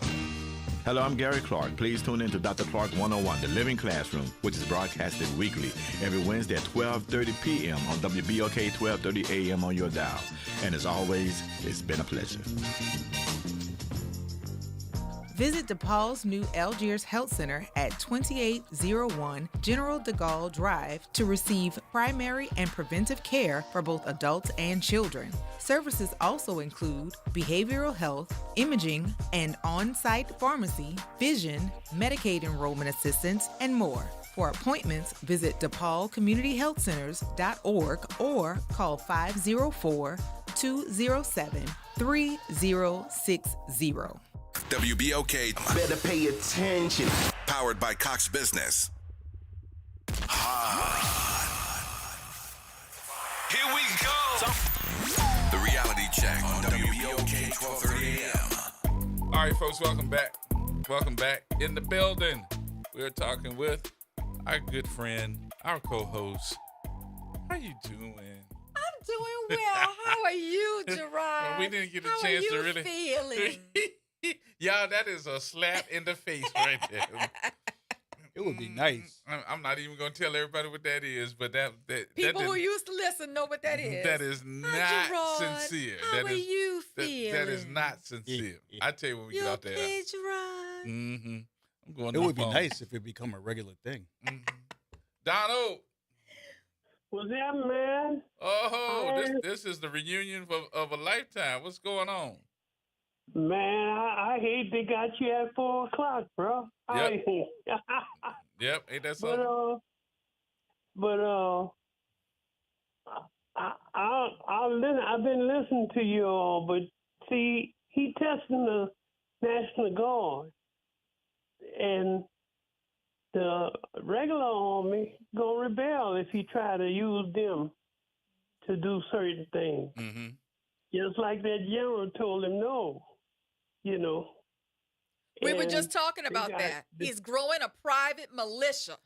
Hello, I'm Gary Clark. Please tune in to Dr. Clark 101, The Living Classroom, which is broadcasted weekly every Wednesday at 12:30 p.m. on WBOK 12:30 a.m. on your dial. And as always, it's been a pleasure. Visit DePaul's new Algiers Health Center at 2801 General de Gaulle Drive to receive primary and preventive care for both adults and children. Services also include behavioral health, imaging, and on-site pharmacy, vision, Medicaid enrollment assistance, and more. For appointments, visit DePaulCommunityHealthCenters.org or call 504-207-3060. WBOK. Better pay attention. Powered by Cox Business. Here we go. The reality check on WBOK 12:30 a.m. All right, folks, welcome back. Welcome back in the building. We're talking with our good friend, our co-host. How you doing? I'm doing well. How are you, Gerard? Well, we didn't get a chance to really. How are you feeling? Y'all, that is a slap in the face right there. It would be nice. I'm not even going to tell everybody what that is, but that people who used to listen know what that is. That is not sincere. How are you feeling? That is not sincere. I tell you when we get out there. Gerard. Mm-hmm. I'm going. It would be nice if it become a regular thing. Mm-hmm. Donald. What's that, man? Oh, this is the reunion of a lifetime. What's going on? Man, I hate they got you at 4 o'clock, bro. Yep. Yep, ain't that something? I've been listening to you all, but see, he testing the National Guard, and the regular army gonna rebel if he try to use them to do certain things. Mm-hmm. Just like that general told him no. You know. We were just talking about that. He's growing a private militia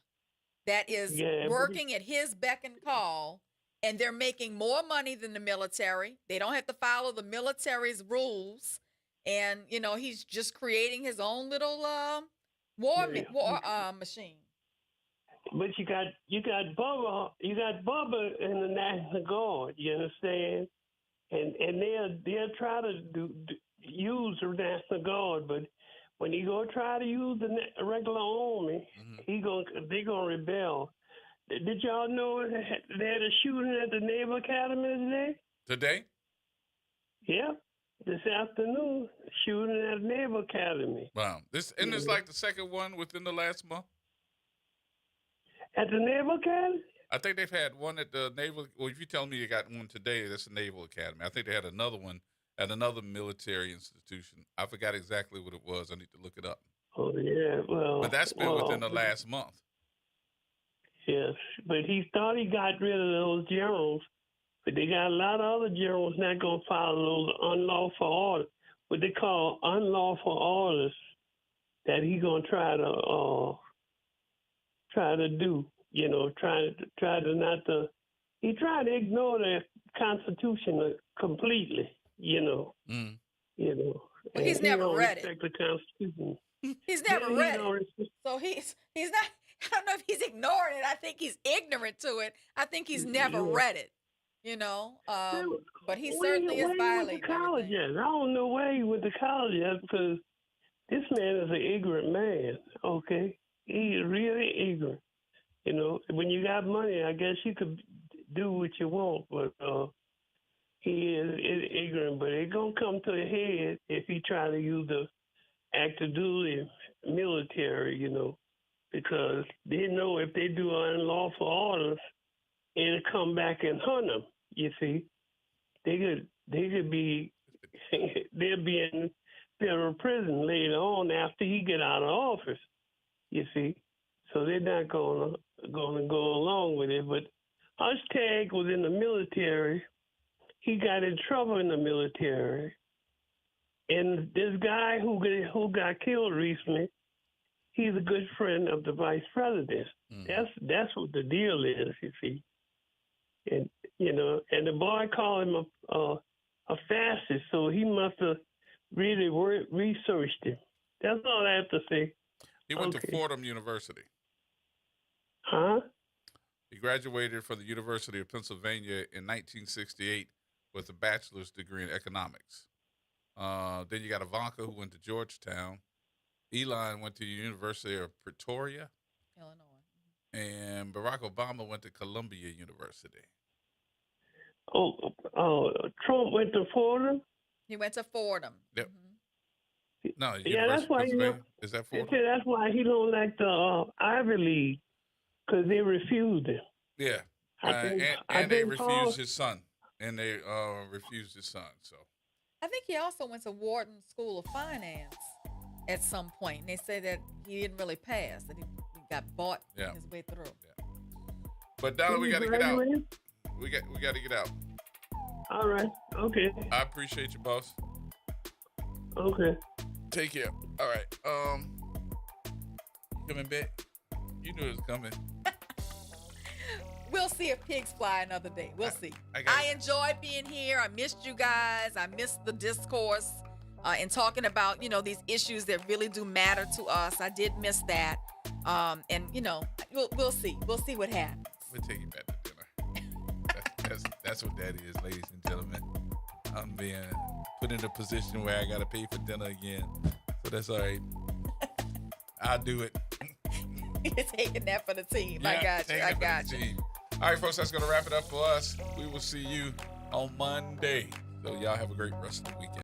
that is working at his beck and call, and they're making more money than the military. They don't have to follow the military's rules, and he's just creating his own little war machine. But you got Bubba in the National Guard. You understand? And they'll try to use the National Guard, but when he go try to use the regular army, they gonna rebel. Did y'all know they had a shooting at the Naval Academy today? Today? Yeah, this afternoon, shooting at the Naval Academy. Wow, this like the second one within the last month. At the Naval Academy? I think they've had one at the Naval. Well, if you tell me you got one today, that's the Naval Academy. I think they had another one at another military institution. I forgot exactly what it was. I need to look it up. Oh, yeah, well. But that's been within the last month. Yes, but he thought he got rid of those generals, but they got a lot of other generals not going to follow those unlawful orders, what they call unlawful orders that he going to try to do. try to not to. He tried to ignore the Constitution completely. Well, he's and never he don't read respect the Constitution. He's never read it. So he's not. I don't know if he's ignoring it. I think he's ignorant to it. I think he's never read it. But he certainly is violating the college everything. I don't know where he went to college at because this man is an ignorant man. Okay, he is really ignorant. When you got money, I guess you could do what you want, but he is ignorant. But it's gonna come to a head if he try to use the active duty military, because they know if they do unlawful orders, it'll come back and hunt them. You see, they could be they'll be in federal prison later on after he get out of office. You see, so they're not gonna go along with it. But Hashtag was in the military. He got in trouble in the military. And this guy who got killed recently, he's a good friend of the vice president. That's what the deal is, you see. And and the boy called him a fascist, so he must have really researched him. That's all I have to say. He went to Fordham University. Huh? He graduated from the University of Pennsylvania in 1968 with a bachelor's degree in economics. Then you got Ivanka, who went to Georgetown. Elon went to the University of Pretoria. Illinois. And Barack Obama went to Columbia University. Trump went to Fordham? He went to Fordham. Yep. No, that's why is that Fordham? That's why he don't like the Ivy League, because they refused him. Yeah, and they refused his son, So I think he also went to Wharton School of Finance at some point, and they say that he didn't really pass, that he got bought his way through. Yeah. But Donna, we got to get out. We got to get out. All right. Okay. I appreciate you, boss. Okay. Take care. All right. Coming back. You knew it was coming. We'll see if pigs fly another day. We'll see. I enjoyed being here. I missed you guys. I missed the discourse and talking about, these issues that really do matter to us. I did miss that. And, we'll see. We'll see what happens. We'll take you back to dinner. That's what that is, ladies and gentlemen. I'm being put in a position where I got to pay for dinner again. So that's all right. I'll do it. You're taking that for the team. Yeah, I got you. All right, folks, that's going to wrap it up for us. We will see you on Monday. So y'all have a great rest of the weekend.